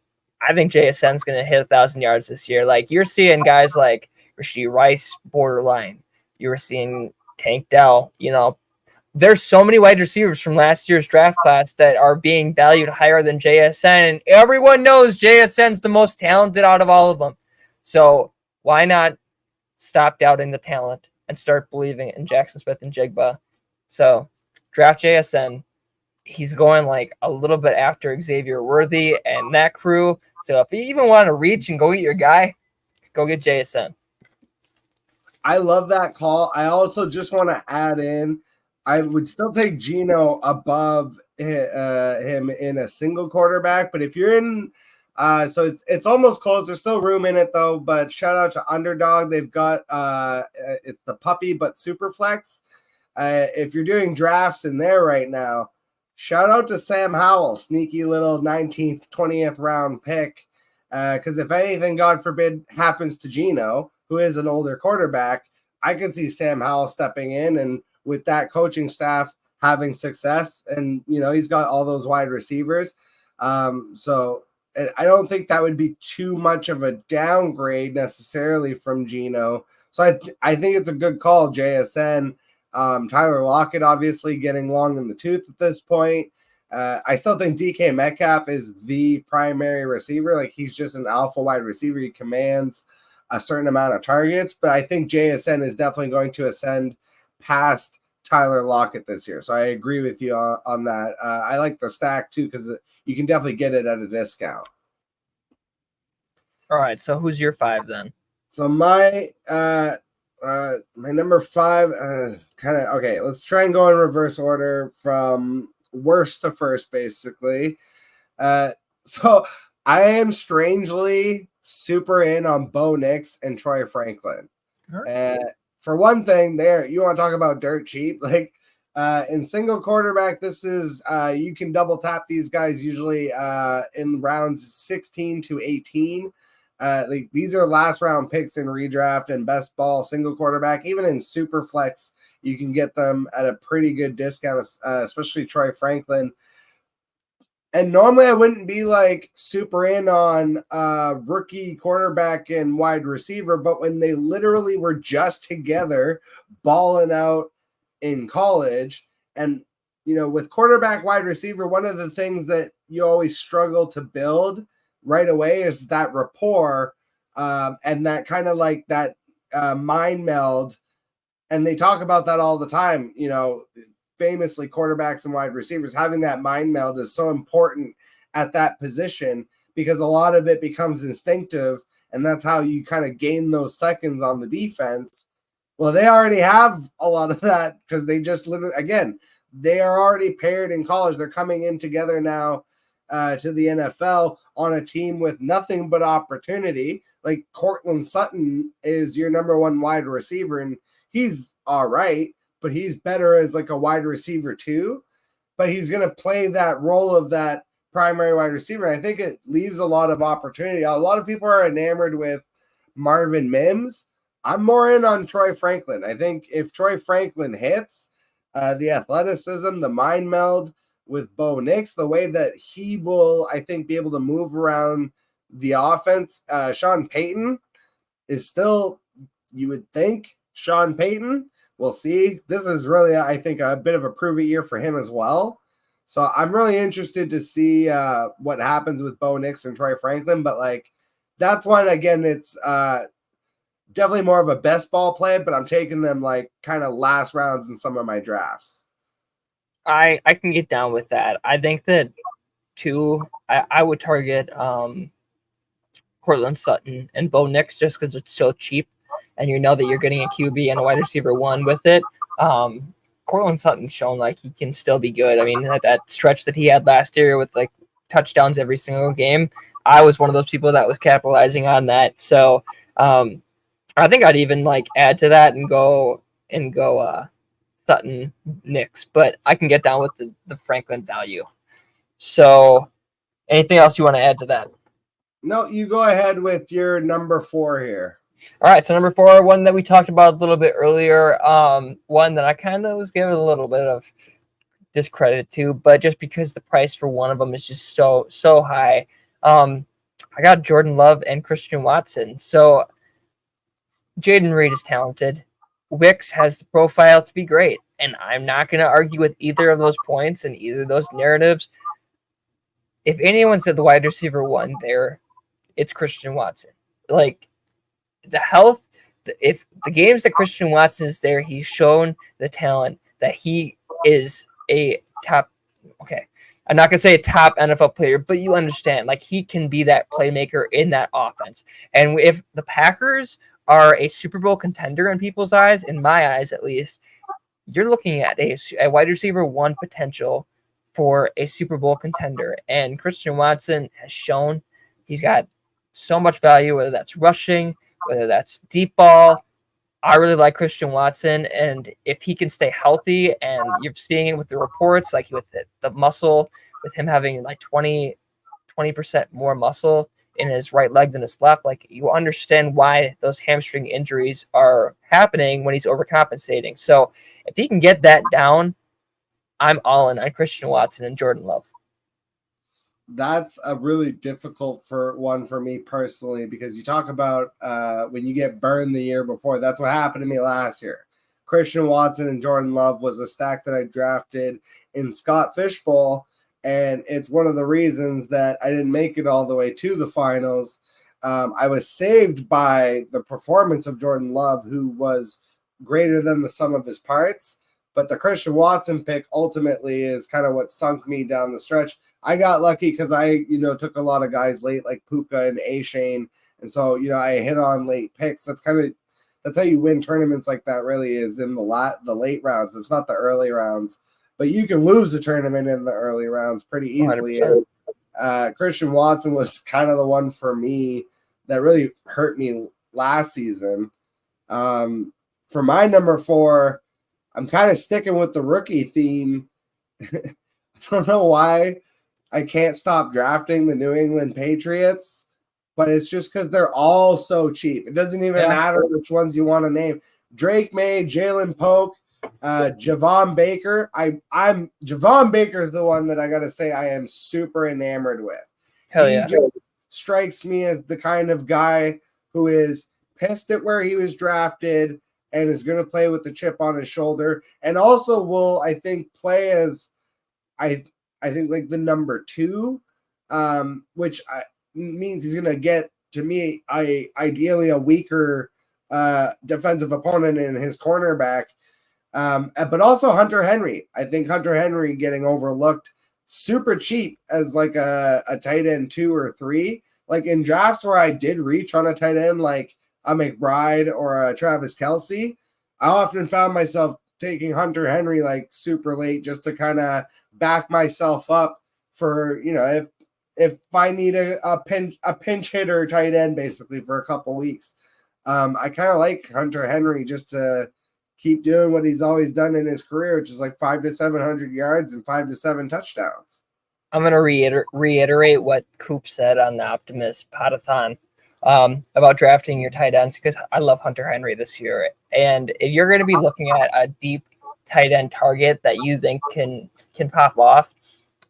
I think JSN is going to hit 1,000 yards this year. Like you're seeing guys like Rashee Rice borderline. You were seeing Tank Dell. You know, there's so many wide receivers from last year's draft class that are being valued higher than JSN, and everyone knows JSN's the most talented out of all of them. So why not stop doubting the talent and start believing in Jackson Smith and Jigba? So draft JSN. He's going like a little bit after Xavier Worthy and that crew. So if you even want to reach and go get your guy, go get JSN. I love that call. I also just want to add in, I would still take Geno above him in a single quarterback. But if you're in, so it's almost close. There's still room in it though. But shout out to Underdog. They've got it's the puppy but super flex. If you're doing drafts in there right now, shout out to Sam Howell, sneaky little 19th, 20th round pick. Because if anything, God forbid, happens to Geno, who is an older quarterback, I can see Sam Howell stepping in and with that coaching staff having success. And, you know, he's got all those wide receivers. So I don't think that would be too much of a downgrade necessarily from Geno. So I think it's a good call, JSN. Tyler Lockett, obviously getting long in the tooth at this point. I still think DK Metcalf is the primary receiver. Like he's just an alpha wide receiver. He commands a certain amount of targets, but I think JSN is definitely going to ascend past Tyler Lockett this year. So I agree with you on that. I like the stack too, because you can definitely get it at a discount. All right. So who's your 5 then? So my number 5, okay, let's try and go in reverse order from worst to first, basically. So I am strangely super in on Bo Nix and Troy Franklin. For one thing, there you want to talk about dirt cheap, like in single quarterback, this is you can double tap these guys usually in rounds 16 to 18. Like these are last round picks in redraft and best ball single quarterback. Even in super flex, you can get them at a pretty good discount, especially Troy Franklin. And normally I wouldn't be like super in on rookie quarterback and wide receiver, but when they literally were just together balling out in college, and with quarterback wide receiver, one of the things that you always struggle to build right away is that rapport, and that kind of like that mind meld. And they talk about that all the time, famously quarterbacks and wide receivers having that mind meld is so important at that position because a lot of it becomes instinctive, and that's how you kind of gain those seconds on the defense. Well, they already have a lot of that because they just literally, again, they are already paired in college. They're coming in together now to the NFL on a team with nothing but opportunity. Like Cortland Sutton is your number one wide receiver, and he's all right, but he's better as like a wide receiver too. But he's going to play that role of that primary wide receiver. I think it leaves a lot of opportunity. A lot of people are enamored with Marvin Mims. I'm more in on Troy Franklin. I think if Troy Franklin hits, the athleticism, the mind meld with Bo Nix, the way that he will, I think, be able to move around the offense. Sean Payton is still, you would think, Sean Payton. We'll see. This is really, I think, a bit of a prove it year for him as well. So I'm really interested to see what happens with Bo Nix and Troy Franklin. But like, that's one, again, it's definitely more of a best ball play, but I'm taking them like kind of last rounds in some of my drafts. I can get down with that. I think that too, I would target Cortland Sutton and Bo Nix just because it's so cheap and you know that you're getting a QB and a wide receiver one with it. Cortland Sutton's shown like he can still be good. I mean, that stretch that he had last year with like touchdowns every single game, I was one of those people that was capitalizing on that. So I think I'd even like add to that and go Sutton Nix, but I can get down with the Franklin value. So anything else you want to add to that? No, you go ahead with your number 4 here. All right, so number 4, one that we talked about a little bit earlier, one that I kind of was giving a little bit of discredit to, but just because the price for one of them is just so high. I got Jordan Love and Christian Watson. So Jaden Reed is talented. Wicks has the profile to be great, and I'm not going to argue with either of those points and either of those narratives. If anyone said the wide receiver one there, it's Christian Watson. Like the health, if the games that Christian Watson is there, he's shown the talent that he is a top. Okay, I'm not gonna say a top NFL player, but you understand, like he can be that playmaker in that offense. And if the Packers are a Super Bowl contender in people's eyes, in my eyes at least, you're looking at a wide receiver one potential for a Super Bowl contender. And Christian Watson has shown he's got so much value, whether that's rushing, whether that's deep ball. I really like Christian Watson, and if he can stay healthy, and you're seeing it with the reports, like with the muscle, with him having like 20% more muscle in his right leg than his left, like you understand why those hamstring injuries are happening when he's overcompensating. So if he can get that down, I'm all in on Christian Watson and Jordan Love. That's a really difficult one for me personally, because you talk about when you get burned the year before. That's what happened to me last year. Christian Watson and Jordan Love was a stack that I drafted in Scott Fishbowl, and it's one of the reasons that I didn't make it all the way to the finals. I was saved by the performance of Jordan Love, who was greater than the sum of his parts. But the Christian Watson pick ultimately is kind of what sunk me down the stretch. I got lucky because I, took a lot of guys late, like Puka and A-Shane. And so, I hit on late picks. That's how you win tournaments like that, really, is in the late rounds. It's not the early rounds. But you can lose a tournament in the early rounds pretty easily. And, Christian Watson was kind of the one for me that really hurt me last season. For my number 4, I'm kind of sticking with the rookie theme. I don't know why I can't stop drafting the New England Patriots, but it's just because they're all so cheap. It doesn't even matter which ones you want to name. Drake May, Jalen Polk, Javon Baker. I'm Javon Baker is the one that I gotta say I am super enamored with. He just strikes me as the kind of guy who is pissed at where he was drafted and is going to play with the chip on his shoulder, and also will, I think, play as I think like the number 2, which means he's going to get, to me, ideally a weaker defensive opponent in his cornerback. But also Hunter Henry. I think Hunter Henry getting overlooked super cheap as like a tight end 2 or 3. Like in drafts where I did reach on a tight end like a McBride or a Travis Kelce, I often found myself taking Hunter Henry like super late just to kind of back myself up for, if I need a pinch hitter tight end basically for a couple weeks. I kind of like Hunter Henry just to keep doing what he's always done in his career, which is like 500 to 700 yards and 5 to 7 touchdowns. I'm going to reiterate what Coop said on the Optimist Podathon about drafting your tight ends, because I love Hunter Henry this year. And if you're going to be looking at a deep tight end target that you think can pop off,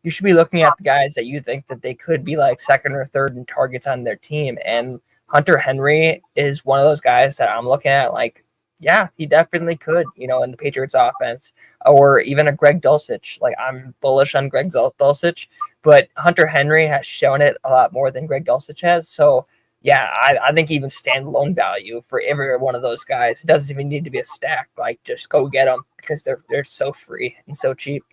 you should be looking at the guys that you think that they could be like second or third in targets on their team. And Hunter Henry is one of those guys that I'm looking at like, yeah, he definitely could, in the Patriots offense, or even a Greg Dulcich. Like, I'm bullish on Greg Dulcich, but Hunter Henry has shown it a lot more than Greg Dulcich has. So, yeah, I think even standalone value for every one of those guys. It doesn't even need to be a stack. Like, just go get them because they're so free and so cheap.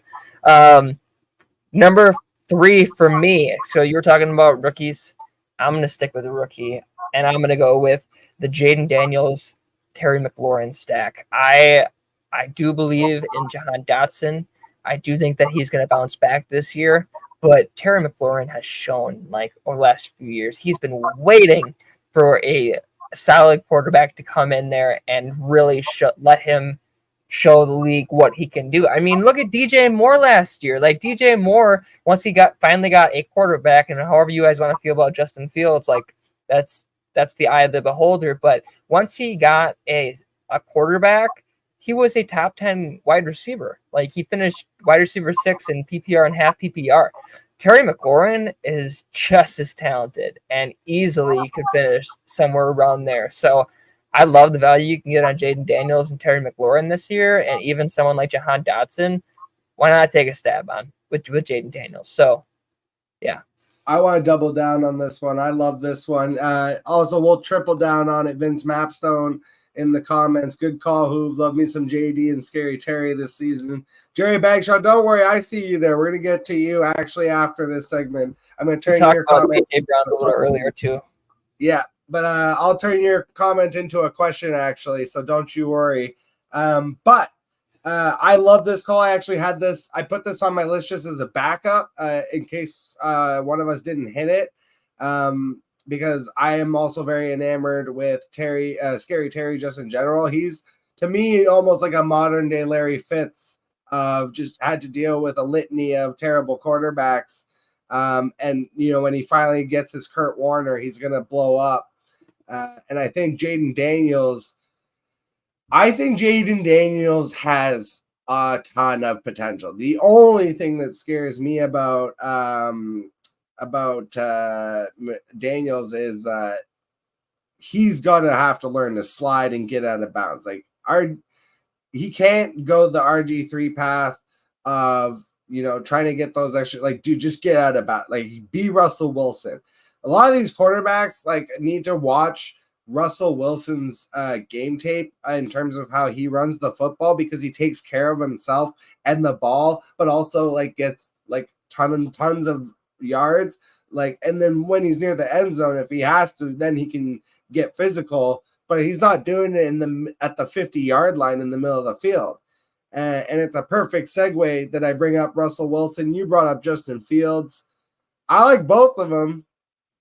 Number 3 for me. So you were talking about rookies. I'm going to stick with a rookie, and I'm going to go with the Jaden Daniels, Terry McLaurin stack. I do believe in Jahan Dotson. I do think that he's going to bounce back this year, but Terry McLaurin has shown, like, over the last few years, he's been waiting for a solid quarterback to come in there and really let him show the league what he can do. I mean, look at DJ Moore last year. Like, DJ Moore, once he finally got a quarterback, and however you guys want to feel about Justin Fields, like, that's the eye of the beholder. But once he got a quarterback, he was a top 10 wide receiver. Like, he finished wide receiver 6 in PPR and half PPR. Terry McLaurin is just as talented and easily could finish somewhere around there. So I love the value you can get on Jaden Daniels and Terry McLaurin this year, and even someone like Jahan Dotson. Why not take a stab on with Jaden Daniels? So, yeah. I want to double down on this one. I love this one. Also, we'll triple down on it. Vince Mapstone in the comments. Good call, Hoov. Love me some JD and Scary Terry this season. Jerry Bagshaw, don't worry. I see you there. We're going to get to you actually after this segment. I'm going to turn your comment. AJ Brown a little earlier, too. Yeah, but I'll turn your comment into a question, actually, so don't you worry. But I love this call. I actually had this. I put this on my list just as a backup in case one of us didn't hit it, because I am also very enamored with Terry, Scary Terry, just in general. He's, to me, almost like a modern day Larry Fitz of just had to deal with a litany of terrible quarterbacks. And, when he finally gets his Kurt Warner, he's going to blow up. And I think Jaden Daniels has a ton of potential. The only thing that scares me about Daniels is that he's gonna have to learn to slide and get out of bounds. Like, he can't go the RG3 path of trying to get those extra. Like, dude, just get out of bounds. Like, be Russell Wilson. A lot of these quarterbacks need to watch Russell Wilson's game tape in terms of how he runs the football, because he takes care of himself and the ball, but also gets tons of yards. And then when he's near the end zone, if he has to, then he can get physical, but he's not doing it at the 50-yard line in the middle of the field. And it's a perfect segue that I bring up Russell Wilson. You brought up Justin Fields. I like both of them.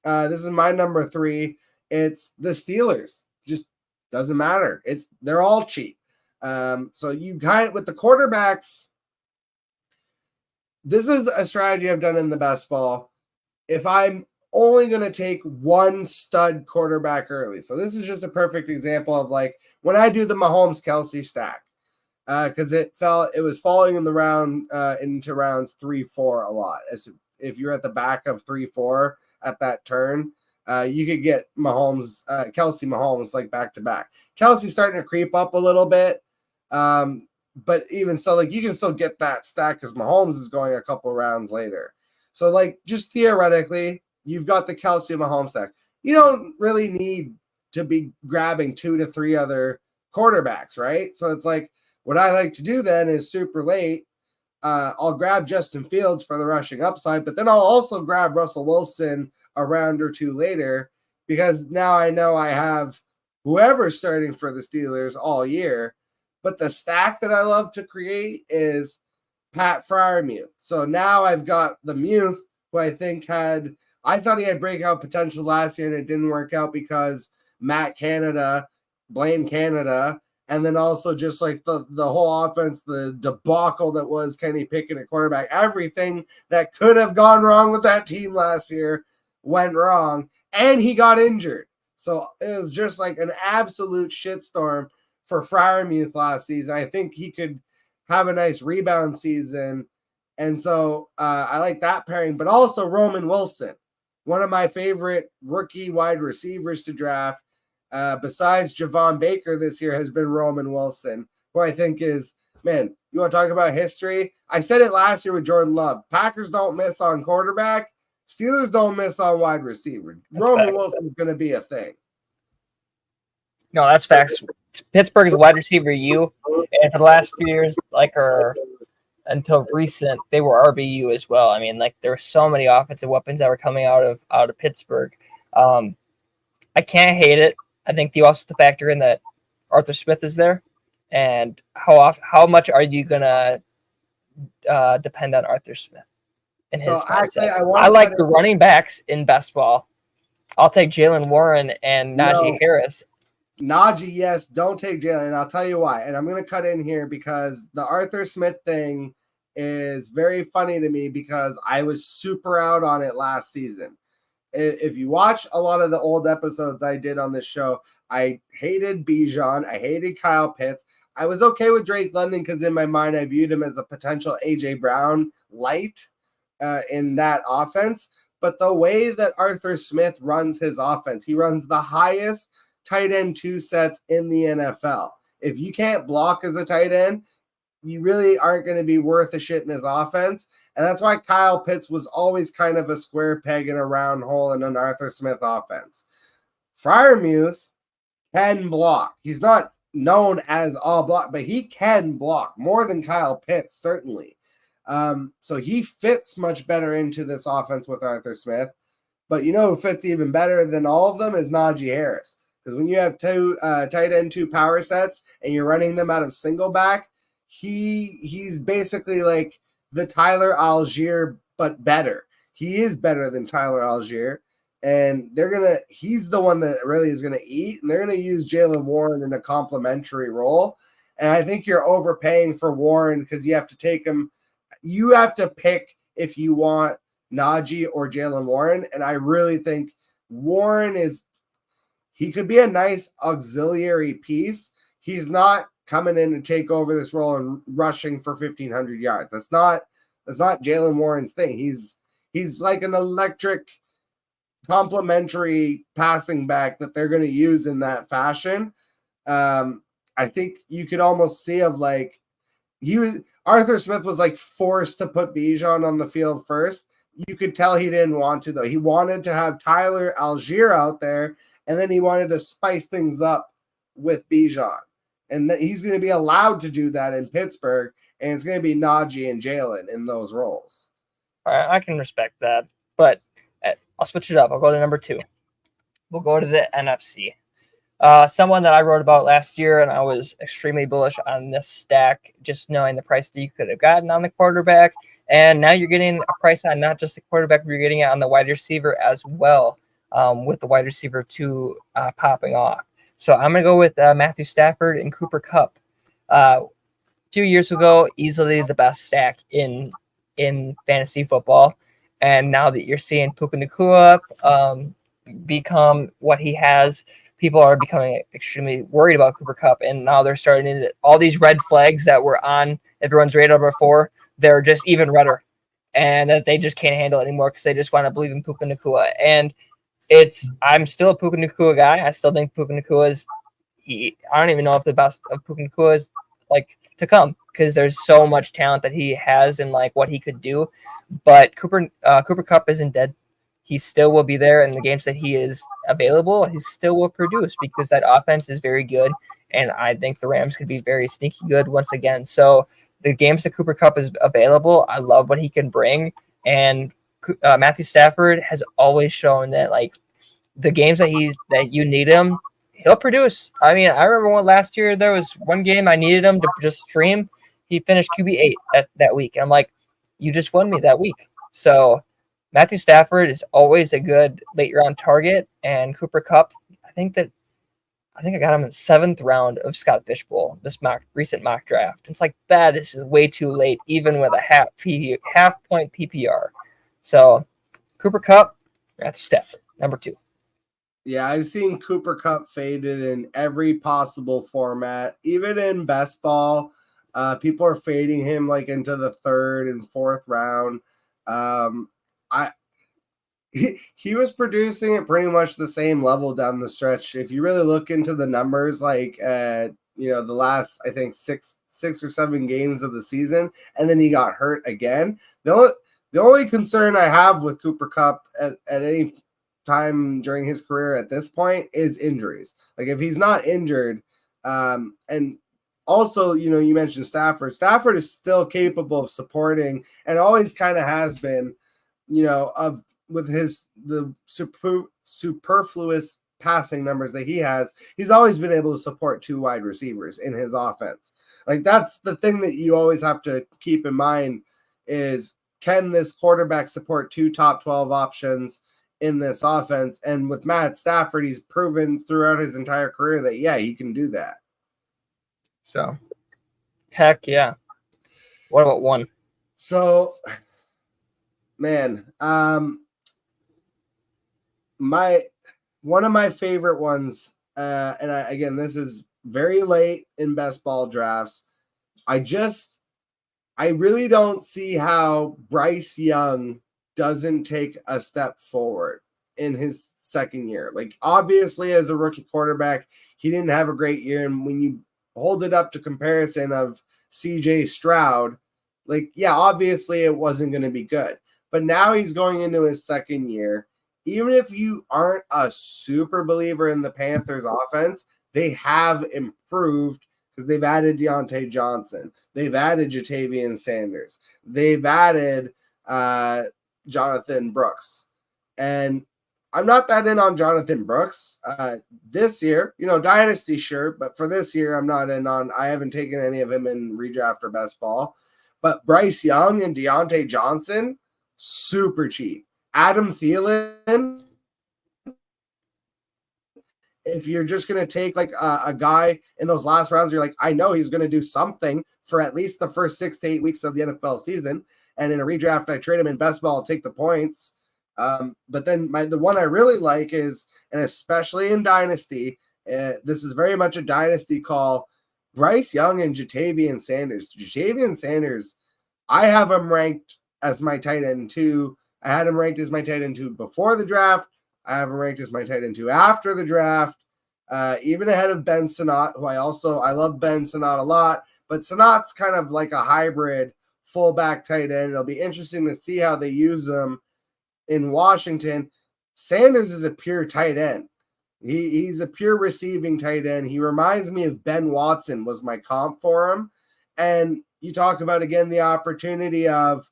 This is my number 3. It's the Steelers. Just doesn't matter. They're all cheap. So you with the quarterbacks, this is a strategy I've done in the best ball. If I'm only going to take one stud quarterback early. So this is just a perfect example of like when I do the Mahomes Kelsey stack, because it was falling in the round into rounds 3-4 a lot. As if you're at the back of 3-4 at that turn, you could get Mahomes, Kelsey Mahomes like back to back. Kelsey's starting to creep up a little bit. But even still, like you can still get that stack because Mahomes is going a couple rounds later. So like just theoretically, you've got the Kelsey Mahomes stack. You don't really need to be grabbing 2 to 3 other quarterbacks, right? So it's like what I like to do then is super late. I'll grab Justin Fields for the rushing upside, but then I'll also grab Russell Wilson a round or 2 later because now I know I have whoever's starting for the Steelers all year. But the stack that I love to create is Pat Freiermuth. So now I've got the Muth, who I thought he had breakout potential last year and it didn't work out because Matt Canada, blame Canada, and then also just like the whole offense, the debacle that was Kenny Pickett at quarterback, everything that could have gone wrong with that team last year went wrong, and he got injured. So it was just like an absolute shitstorm for Freiermuth last season. I think he could have a nice rebound season. And so I like that pairing, but also Roman Wilson, one of my favorite rookie wide receivers to draft, besides Javon Baker this year, has been Roman Wilson, who I think is, man, you want to talk about history? I said it last year with Jordan Love. Packers don't miss on quarterback. Steelers don't miss on wide receiver. Roman Wilson is going to be a thing. No, that's facts. Pittsburgh is a wide receiver U, and for the last few years, until recent, they were RBU as well. I mean, like there were so many offensive weapons that were coming out of Pittsburgh. I can't hate it. I think you also have to factor in that Arthur Smith is there, and how much are you gonna depend on Arthur Smith and his mindset? I like the running backs in best ball. I'll take Jalen Warren and Najee Harris. Najee, yes, don't take Jalen. And I'll tell you why. And I'm going to cut in here because the Arthur Smith thing is very funny to me because I was super out on it last season. If you watch a lot of the old episodes I did on this show, I hated Bijan. I hated Kyle Pitts. I was okay with Drake London because in my mind, I viewed him as a potential A.J. Brown light in that offense. But the way that Arthur Smith runs his offense, he runs the highest tight end 2 sets in the NFL. If you can't block as a tight end, you really aren't going to be worth a shit in his offense. And that's why Kyle Pitts was always kind of a square peg in a round hole in an Arthur Smith offense. Freiermuth can block. He's not known as all block, but he can block more than Kyle Pitts, certainly. So he fits much better into this offense with Arthur Smith. But you know who fits even better than all of them is Najee Harris. Because when you have 2 tight end 2 power sets and you're running them out of single back, he's basically like the Tyler Algier, but better. He is better than Tyler Algier. And he's the one that really is going to eat. And they're going to use Jalen Warren in a complementary role. And I think you're overpaying for Warren because you have to take him. You have to pick if you want Najee or Jalen Warren. And I really think Warren he could be a nice auxiliary piece. He's not coming in to take over this role and rushing for 1,500 yards. That's not Jalen Warren's thing. He's like an electric complementary passing back that they're going to use in that fashion. I think you could almost see Arthur Smith was like forced to put Bijan on the field first. You could tell he didn't want to, though. He wanted to have Tyler Algier out there, and then he wanted to spice things up with Bijan. And he's going to be allowed to do that in Pittsburgh, and it's going to be Najee and Jalen in those roles. All right, I can respect that, but I'll switch it up. I'll go to number 2. We'll go to the NFC. Someone that I wrote about last year, and I was extremely bullish on this stack, just knowing the price that you could have gotten on the quarterback. And now you're getting a price on not just the quarterback, but you're getting it on the wide receiver as well, with the wide receiver 2 popping off. So I'm going to go with Matthew Stafford and Cooper Kupp. 2 years ago, easily the best stack in fantasy football. And now that you're seeing Puka Nacua become what he has, people are becoming extremely worried about Cooper Kupp. And now they're starting to, all these red flags that were on everyone's radar before, they're just even redder. And that they just can't handle it anymore because they just want to believe in Puka Nacua. And I'm still a Puka Nacua guy. I still think Puka Nacua is, I don't even know if the best of Puka Nacua is like to come, because there's so much talent that he has and like what he could do. But Cooper Kupp isn't dead. He still will be there in the games that he is available. He still will produce because that offense is very good. And I think the Rams could be very sneaky good once again. So the games that Cooper Kupp is available, I love what he can bring. And Matthew Stafford has always shown that like the games that you need him, he'll produce. I mean, I remember last year there was one game I needed him to just stream. He finished QB8 that week. And I'm like, you just won me that week. So Matthew Stafford is always a good late round target. And Cooper Kupp, I think I got him in the 7th round of Scott Fishbowl, this recent mock draft. It's like, that is just way too late, even with a half point PPR. So Cooper Kupp, Matthew Stafford, number 2. Yeah, I've seen Cooper Kupp faded in every possible format, even in best ball. People are fading him like into the 3rd and 4th round. He was producing at pretty much the same level down the stretch. If you really look into the numbers, like the last, I think six or 7 games of the season, and then he got hurt again. The only concern I have with Cooper Kupp at any time during his career at this point is injuries. Like if he's not injured, and also, you mentioned Stafford. Stafford is still capable of supporting, and always kind of has been, with the superfluous passing numbers that he has, he's always been able to support 2 wide receivers in his offense. Like that's the thing that you always have to keep in mind is, can this quarterback support 2 top 12 options in this offense? And with Matt Stafford, he's proven throughout his entire career that, yeah, he can do that. So, heck yeah. What about 1? So, man, one of my favorite ones, and this is very late in best ball drafts. I really don't see how Bryce Young doesn't take a step forward in his 2nd year. Like, obviously, as a rookie quarterback, he didn't have a great year. And when you hold it up to comparison of CJ Stroud, like, yeah, obviously it wasn't going to be good. But now he's going into his 2nd year. Even if you aren't a super believer in the Panthers offense, they have improved because they've added Deontay Johnson. They've added Jatavian Sanders. They've added Jonathan Brooks. And I'm not that in on Jonathan Brooks this year. Dynasty, sure, but for this year, I'm not in on. I haven't taken any of him in redraft or best ball. But Bryce Young and Deontay Johnson, super cheap. Adam Thielen, if you're just going to take like a guy in those last rounds, you're like, I know he's going to do something for at least the first 6 to 8 weeks of the NFL season. And in a redraft, I trade him in best ball, I'll take the points. But then the one I really like is, and especially in Dynasty, this is very much a Dynasty call, Bryce Young and Jatavian Sanders. Jatavian Sanders, I have him ranked as my tight end 2. I had him ranked as my tight end 2 before the draft. I have him ranked as my tight end 2 after the draft, even ahead of Ben Sinnott, who I love Ben Sinnott a lot, but Sinnott's kind of like a hybrid fullback tight end. It'll be interesting to see how they use him in Washington. Sanders is a pure tight end. He's a pure receiving tight end. He reminds me of Ben Watson was my comp for him. And you talk about, again, the opportunity of,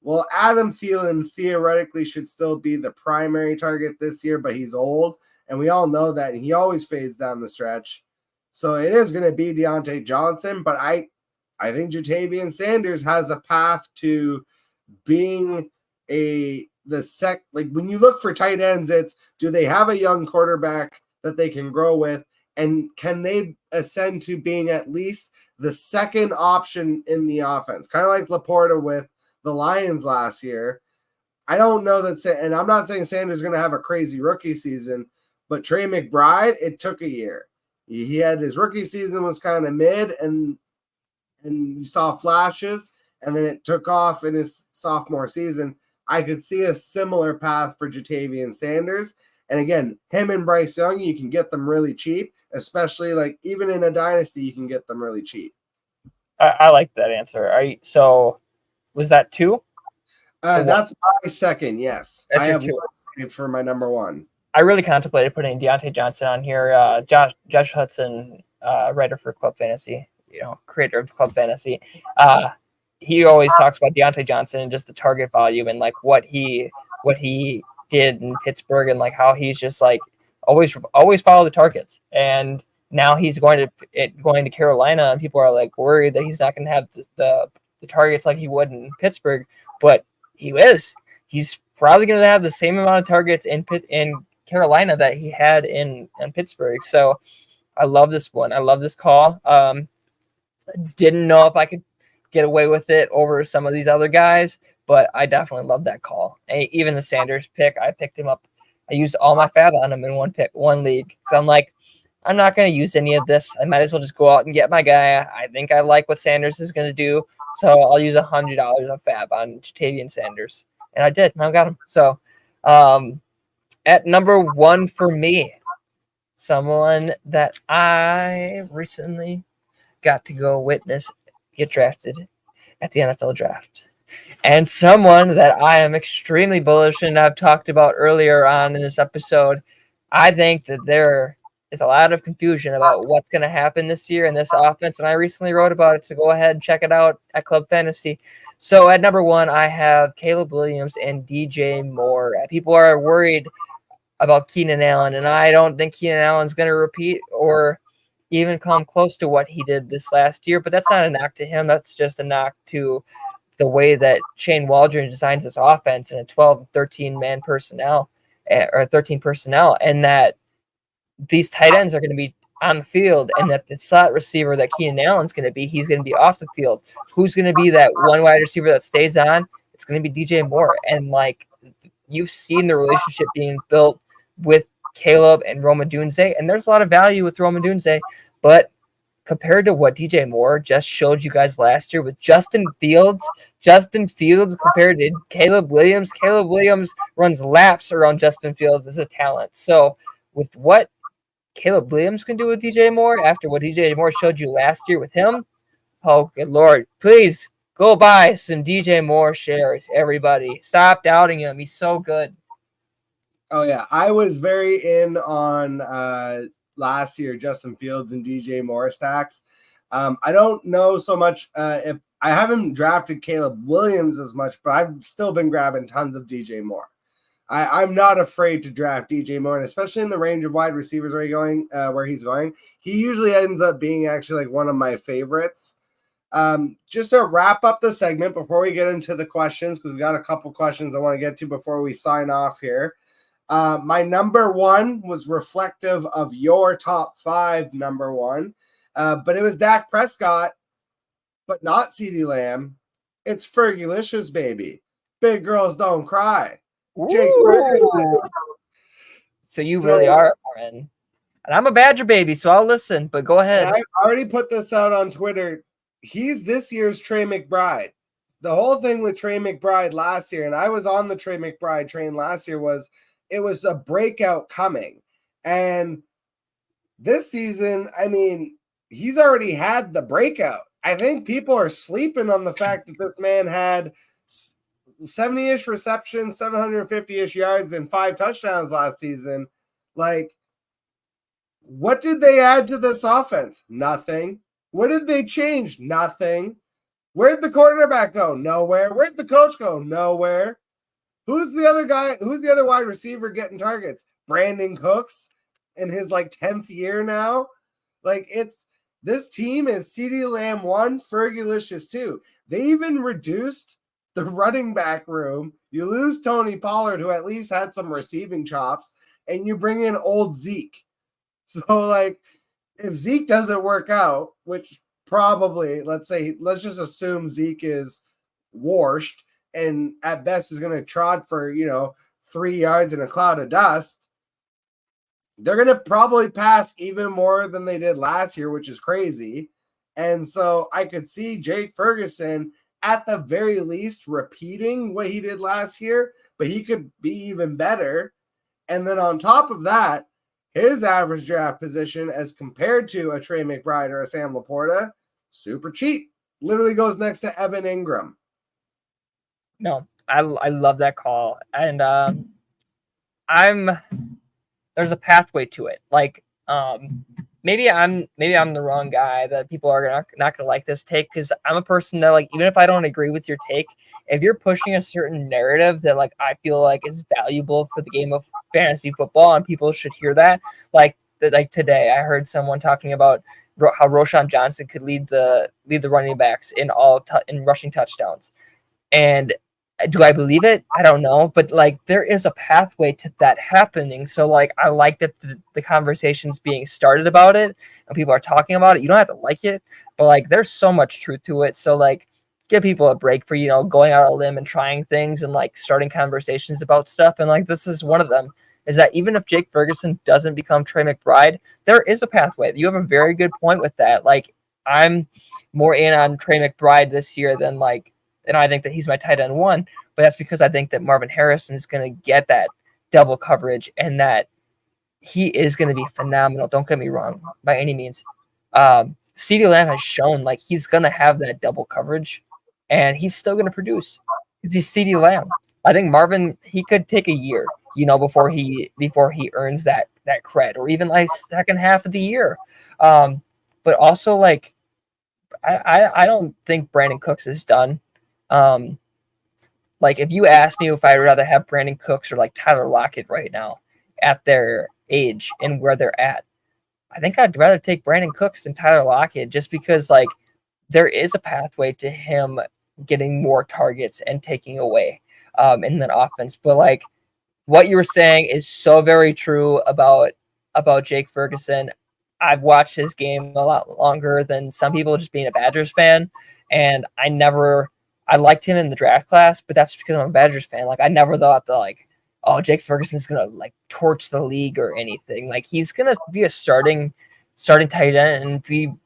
well, Adam Thielen theoretically should still be the primary target this year, but he's old, and we all know that, and he always fades down the stretch. So it is going to be Deontay Johnson, but I think Jatavian Sanders has a path to being like when you look for tight ends, it's, do they have a young quarterback that they can grow with, and can they ascend to being at least the 2nd option in the offense, kind of like Laporta with the Lions last year. I don't know and I'm not saying Sanders is going to have a crazy rookie season, but Trey McBride, it took a year. He had his rookie season was kind of mid, and you saw flashes, and then it took off in his sophomore season. I could see a similar path for Jatavian Sanders. And again, him and Bryce Young, you can get them really cheap, especially like even in a dynasty, you can get them really cheap. I like that answer. So was that 2? That's my second, yes. That's I your have 2. one saved for my number 1. I really contemplated putting Deontay Johnson on here. Josh Hudson, writer for Club Fantasy, creator of Club Fantasy. He always talks about Deontay Johnson and just the target volume and like what he did in Pittsburgh and like how he's just like always follow the targets. And now he's going to Carolina, and people are like worried that he's not going to have the targets like he would in Pittsburgh, but he is. He's probably going to have the same amount of targets in Carolina that he had in Pittsburgh. So I love this one. I love this call. Didn't know if I could get away with it over some of these other guys, but I definitely love that call. And even the Sanders pick, I picked him up. I used all my fab on him in one league. So I'm like, I'm not going to use any of this. I might as well just go out and get my guy. I think I like what Sanders is going to do. So I'll use $100 of fab on Jatavian Sanders. And I did. And I got him. So at number 1 for me, someone that I recently got to go witness get drafted at the NFL draft. And someone that I am extremely bullish, and I've talked about earlier on in this episode. I think that there is a lot of confusion about what's going to happen this year in this offense, and I recently wrote about it, so go ahead and check it out at Club Fantasy. So at number 1, I have Caleb Williams and DJ Moore. People are worried about Keenan Allen, and I don't think Keenan Allen's going to repeat or even come close to what he did this last year, but that's not a knock to him. That's just a knock to the way that Shane Waldron designs this offense in a 12, 13 man personnel or 13 personnel, and that these tight ends are going to be on the field, and that the slot receiver that Keenan Allen's going to be, he's going to be off the field. Who's going to be that one wide receiver that stays on? It's going to be DJ Moore. And like you've seen the relationship being built with Caleb and Rome Odunze, and there's a lot of value with Rome Odunze, but compared to what DJ Moore just showed you guys last year with Justin Fields compared to Caleb Williams runs laps around Justin Fields as a talent. So with what Caleb Williams can do with DJ Moore after what DJ Moore showed you last year with him, oh good Lord, please go buy some DJ Moore shares, everybody. Stop doubting him. He's so good. Oh, yeah. I was very in on last year, Justin Fields and DJ Moore stacks. I don't know so much if I haven't drafted Caleb Williams as much, but I've still been grabbing tons of DJ Moore. I'm not afraid to draft DJ Moore, and especially in the range of wide receivers where he's going. He usually ends up being actually like one of my favorites. Just to wrap up the segment before we get into the questions, because we got a couple questions I want to get to before we sign off here. My number 1 was reflective of your top 5 number 1, but it was Dak Prescott, but not CeeDee Lamb. It's Fergalicious, baby. Big girls don't cry. Jake Ferguson. So you really are, and I'm a Badger baby, so I'll listen. But go ahead. I already put this out on Twitter. He's this year's Trey McBride. The whole thing with Trey McBride last year, and I was on the Trey McBride train last year, was it was a breakout coming. And this season, I mean, he's already had the breakout. I think people are sleeping on the fact that this man had 70-ish receptions, 750-ish yards, and 5 touchdowns last season. Like, what did they add to this offense? Nothing. What did they change? Nothing. Where'd the quarterback go? Nowhere. Where'd the coach go? Nowhere. Who's the other guy? Who's the other wide receiver getting targets? Brandon Cooks in his 10th year now. Like, this team is CeeDee Lamb 1, Fergalicious 2. They even reduced the running back room. You lose Tony Pollard, who at least had some receiving chops, and you bring in old Zeke. So, if Zeke doesn't work out, which probably, let's just assume Zeke is washed and at best is going to trot for, 3 yards in a cloud of dust, they're going to probably pass even more than they did last year, which is crazy. And so I could see Jake Ferguson at the very least repeating what he did last year, but he could be even better. And then on top of that, his average draft position as compared to a Trey McBride or a Sam Laporta, super cheap. Literally goes next to Evan Ingram. No, I love that call. And there's a pathway to it. Like, maybe I'm the wrong guy that people are not gonna like this take, because I'm a person that, like, even if I don't agree with your take, if you're pushing a certain narrative that, like, I feel like is valuable for the game of fantasy football and people should hear that, like today I heard someone talking about how Roshan Johnson could lead the running backs in in rushing touchdowns. And do I believe it? I don't know, but like there is a pathway to that happening. So like I like that the conversation's being started about it and people are talking about it. You don't have to like it, but like there's so much truth to it. So like give people a break for, going out on a limb and trying things and like starting conversations about stuff. And like this is one of them, is that even if Jake Ferguson doesn't become Trey McBride, there is a pathway. You have a very good point with that. Like I'm more in on Trey McBride this year than like, and I think that he's my tight end one, but that's because I think that Marvin Harrison is going to get that double coverage and that he is going to be phenomenal. Don't get me wrong by any means. CeeDee Lamb has shown like he's going to have that double coverage and he's still going to produce. He's CeeDee Lamb. I think Marvin, he could take a year, before he earns that cred, or even like second half of the year. But also like, I don't think Brandon Cooks is done. Like if you ask me if I'd rather have Brandon Cooks or like Tyler Lockett right now at their age and where they're at, I think I'd rather take Brandon Cooks than Tyler Lockett, just because like there is a pathway to him getting more targets and taking away in that offense. But like what you were saying is so very true about Jake Ferguson. I've watched his game a lot longer than some people, just being a Badgers fan, and I liked him in the draft class, but that's because I'm a Badgers fan. Like I never thought that like, oh, Jake Ferguson's gonna like torch the league or anything. Like he's gonna be a starting tight end and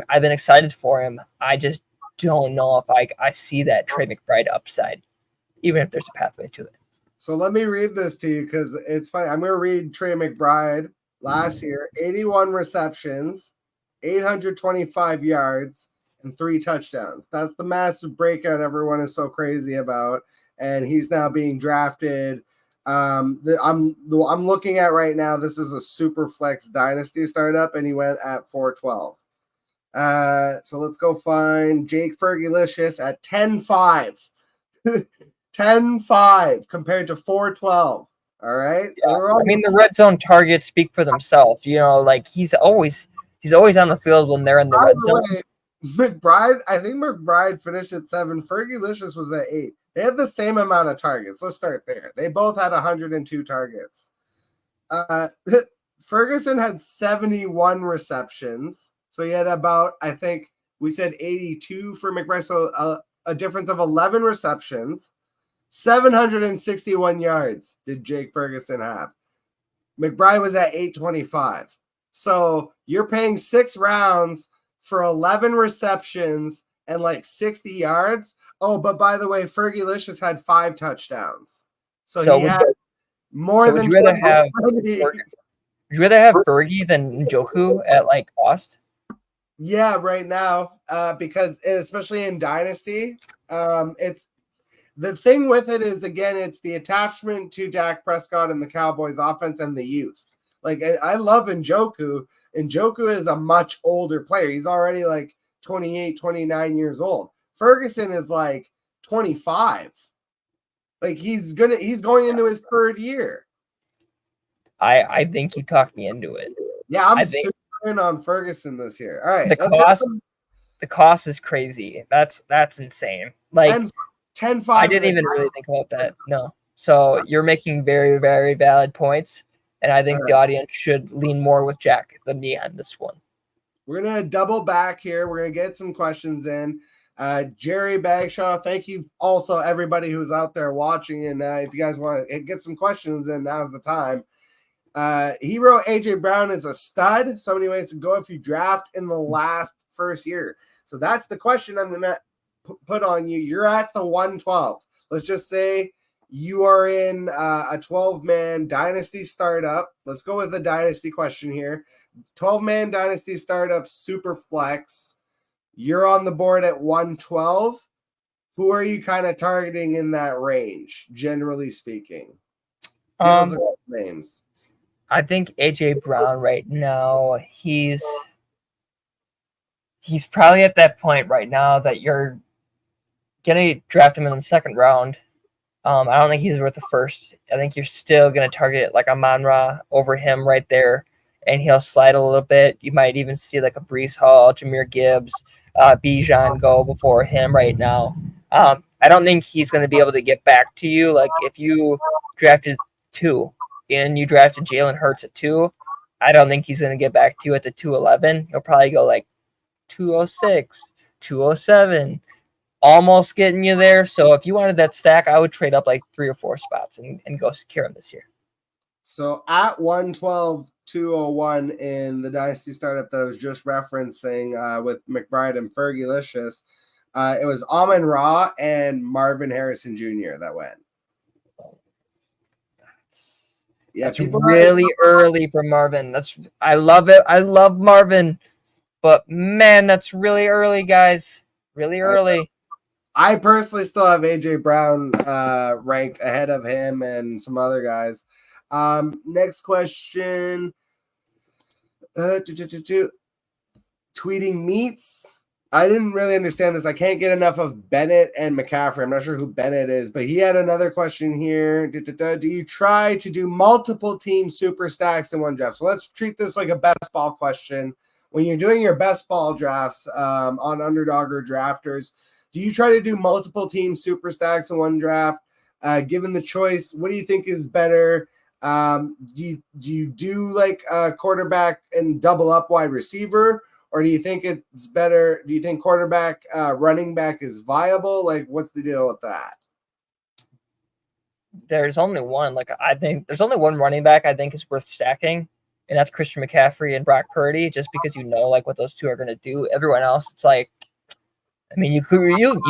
I've been excited for him. I just don't know if I see that Trey McBride upside, even if there's a pathway to it. So let me read this to you because it's funny. I'm gonna read Trey McBride last year: 81 receptions, 825 yards. And 3 touchdowns. That's the massive breakout everyone is so crazy about, and he's now being drafted. I'm looking at right now. This is a super flex dynasty startup, and he went at 412. So let's go find Jake Fergalicious at 10.5. 10.5 compared to 412. All right. Yeah. I mean, the red zone targets speak for themselves. Like he's always on the field when they're in the red zone. McBride, I think McBride finished at 7. Fergalicious was at 8. They had the same amount of targets. Let's start there. They both had 102 targets. Ferguson had 71 receptions. So he had about, I think we said 82 for McBride. So a difference of 11 receptions. 761 yards did Jake Ferguson have. McBride was at 825. So you're paying 6 rounds for 11 receptions and like 60 yards. Oh, but by the way, Fergalicious had 5 touchdowns. So he had more than. Would you rather have Fergie than Njoku at like cost? Yeah, right now, because especially in Dynasty, it's the thing with it is, again, it's the attachment to Dak Prescott and the Cowboys offense and the youth. Like I love Njoku. Njoku is a much older player. He's already like 28, 29 years old. Ferguson is like 25. Like he's going into his 3rd year. I think you talked me into it. Yeah, I'm super in on Ferguson this year. All right. The cost is crazy. That's insane. Like 10.5. I didn't even really think about that. No. So you're making very, very valid points. And I think the audience should lean more with Jack than me on this one. We're going to double back here. We're going to get some questions in. Jerry Bagshaw, thank you also everybody who's out there watching. And if you guys want to get some questions in, now's the time. He wrote AJ Brown is a stud. So many ways to go if you draft in the first year. So that's the question I'm going to put on you. You're at the 112. Let's just say you are in a 12-man dynasty startup. Let's go with the dynasty question here. 12-man dynasty startup super flex. You're on the board at 112. Who are you kind of targeting in that range, generally speaking? Give us a couple names. I think AJ Brown right now, he's probably at that point right now that you're gonna draft him in the second round. I don't think he's worth the first. I think you're still gonna target like a Amon-Ra over him right there, and he'll slide a little bit. You might even see like a Breece Hall, Jahmyr Gibbs, Bijan go before him right now. I don't think he's going to be able to get back to you. Like if you drafted 2 and you drafted Jalen Hurts at 2, I don't think he's going to get back to you at the 211. He'll probably go like 206, 207, almost getting you there. So if you wanted that stack, I would trade up like 3 or 4 spots and go secure him this year. So at 112, 201 in the dynasty startup that I was just referencing with McBride and Fergalicious, it was Amon-Ra and Marvin Harrison Jr. that went. That's really early for Marvin. I love it. I love Marvin, but man, that's really early, guys. Really early. I personally still have AJ Brown ranked ahead of him and some other guys. Next question. Tweeting meets. I didn't really understand this. I can't get enough of Bennett and McCaffrey. I'm not sure who Bennett is, but he had another question here. Do you try to do multiple team super stacks in one draft? So let's treat this like a best ball question. When you're doing your best ball drafts on Underdog or Drafters, do you try to do multiple team super stacks in one draft? Given the choice, what do you think is better? Do you do like a quarterback and double up wide receiver? Or do you think it's better? Do you think quarterback, running back is viable? Like, what's the deal with that? There's only one. Like, I think there's only one running back I think is worth stacking, and that's Christian McCaffrey and Brock Purdy. Just because you know like what those two are going to do. Everyone else, it's like, I mean, you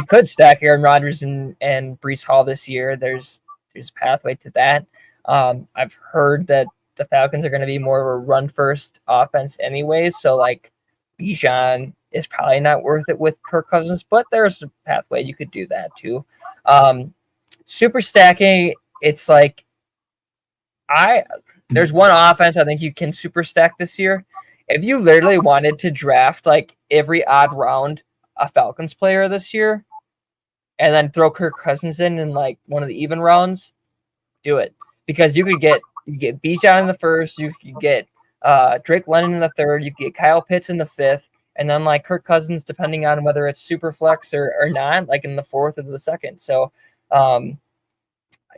could stack Aaron Rodgers and Breece Hall this year. There's a pathway to that. I've heard that the Falcons are going to be more of a run first offense anyways. So like, Bijan is probably not worth it with Kirk Cousins, but there's a pathway you could do that too. Super stacking, it's like there's one offense I think you can super stack this year. If you literally wanted to draft like every odd round a Falcons player this year and then throw Kirk Cousins in like one of the even rounds, do it. Because you could get Bijan in the first, you could get Drake London in the third, you get Kyle Pitts in the fifth, and then like Kirk Cousins, depending on whether it's super flex or not, like in the fourth or the second. So,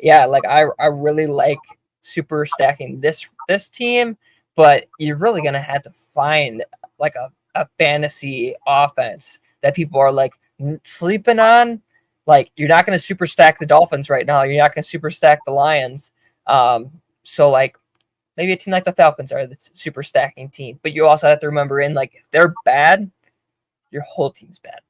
yeah, like I really like super stacking this team, but you're really gonna have to find like a fantasy offense that people are like sleeping on. Like you're not gonna super stack the Dolphins right now. You're not gonna super stack the Lions. So like. Maybe a team like the Falcons are the super stacking team, but you also have to remember if they're bad, your whole team's bad.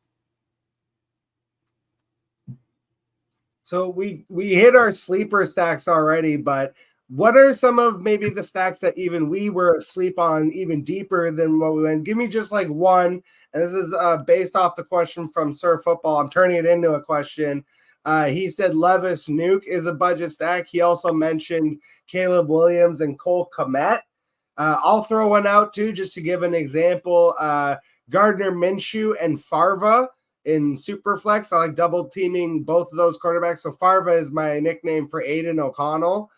So we hit our sleeper stacks already, but what are some of maybe the stacks that even we were asleep on even deeper than what we went? Give me just like one, and this is based off the question from Sir Football. I'm turning it into a question. He said Levis Nuke is a budget stack. He also mentioned Caleb Williams and Cole Kmet. I'll throw one out too, just to give an example. Gardner Minshew and Farva in Superflex. I like double teaming both of those quarterbacks. So Farva is my nickname for Aiden O'Connell,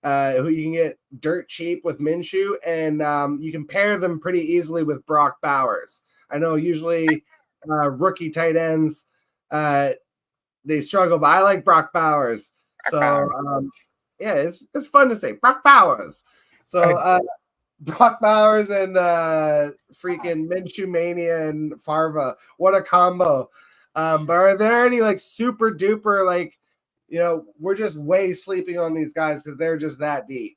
who you can get dirt cheap with Minshew, and you can pair them pretty easily with Brock Bowers. I know usually rookie tight ends they struggle, but I like Brock Bowers. So yeah, it's fun to say Brock Bowers. So Brock Bowers and freaking Minshew Mania and Farva. What a combo. But are there any like super duper like, you know, we're just way sleeping on these guys because they're just that deep?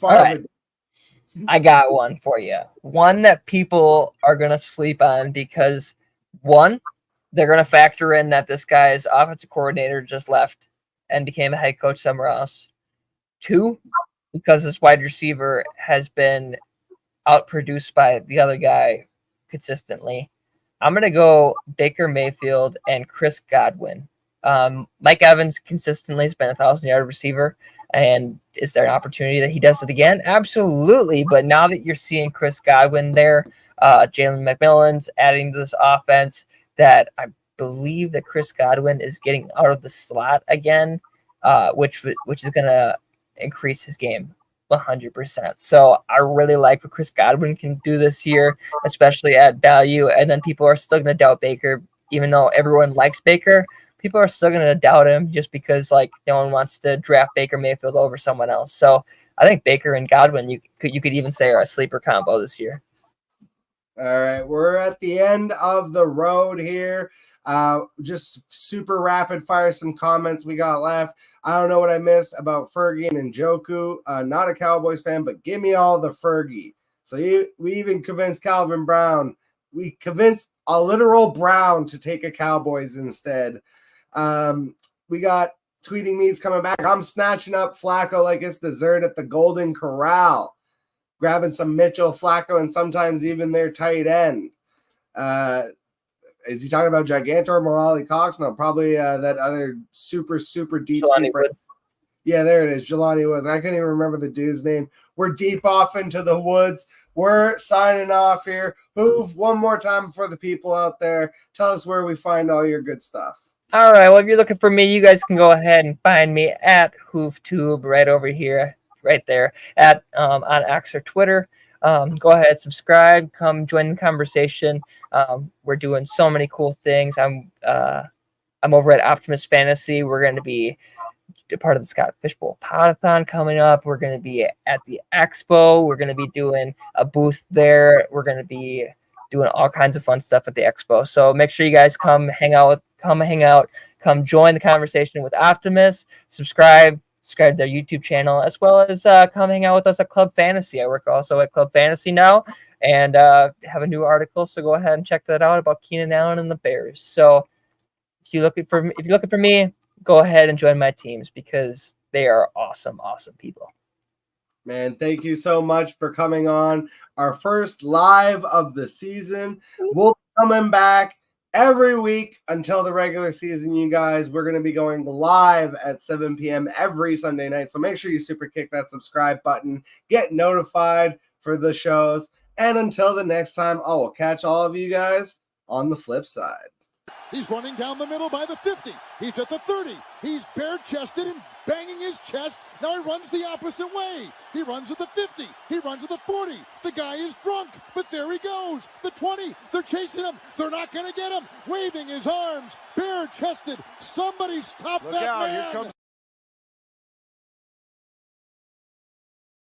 All right. I got one for you. One that people are going to sleep on because, one, they're going to factor in that this guy's offensive coordinator just left and became a head coach somewhere else. Two, because this wide receiver has been outproduced by the other guy consistently. I'm going to go Baker Mayfield and Chris Godwin. Mike Evans consistently has been a 1,000-yard receiver. And is there an opportunity that he does it again? Absolutely. But now that you're seeing Chris Godwin there, Jalen McMillan's adding to this offense, that I believe that Chris Godwin is getting out of the slot again, which is going to increase his game 100%. So I really like what Chris Godwin can do this year, especially at value. And then people are still going to doubt Baker, even though everyone likes Baker. People are still going to doubt him just because, like, no one wants to draft Baker Mayfield over someone else. So I think Baker and Godwin, you could even say, are a sleeper combo this year. All right, we're at the end of the road here. Just super rapid fire some comments we got left. I don't know what I missed about Fergie and Njoku. Not a Cowboys fan, but give me all the Fergie. So we even convinced Calvin Brown. We convinced a literal Brown to take a Cowboys instead. We got Tweeting Me's coming back. I'm snatching up Flacco like it's dessert at the Golden Corral. Grabbing some Mitchell, Flacco, and sometimes even their tight end. Is he talking about Gigantor, Morale Cox? No, probably that other super deep sleeper. Yeah, there it is, Jelani Woods. I couldn't even remember the dude's name. We're deep off into the woods. We're signing off here. Hoov, one more time for the people out there. Tell us where we find all your good stuff. All right. Well, if you're looking for me, you guys can go ahead and find me at HoovTube right over here, right there at on X or Twitter. Go ahead, subscribe, come join the conversation. We're doing so many cool things. I'm over at Optimus Fantasy. We're going to be a part of the Scott Fishbowl Podathon coming up. We're going to be at the Expo. We're going to be doing a booth there. We're going to be doing all kinds of fun stuff at the Expo. So make sure you guys come hang out, come join the conversation with Optimus, subscribe to their YouTube channel, as well as come hang out with us at Club Fantasy. I work also at Club Fantasy now and have a new article. So go ahead and check that out about Keenan Allen and the Bears. So if you're looking for me, go ahead and join my teams because they are awesome people. Man, thank you so much for coming on our first live of the season. We'll be coming back every week until the regular season, you guys. We're going to be going live at 7 p.m. every Sunday night. So make sure you super kick that subscribe button. Get notified for the shows. And until the next time, I will catch all of you guys on the flip side. He's running down the middle by the 50. He's at the 30. He's bare-chested and banging his chest. Now he runs the opposite way. He runs at the 50. He runs at the 40. The guy is drunk, but there he goes. The 20. They're chasing him. They're not going to get him. Waving his arms, bare-chested. Somebody stop that man. Here comes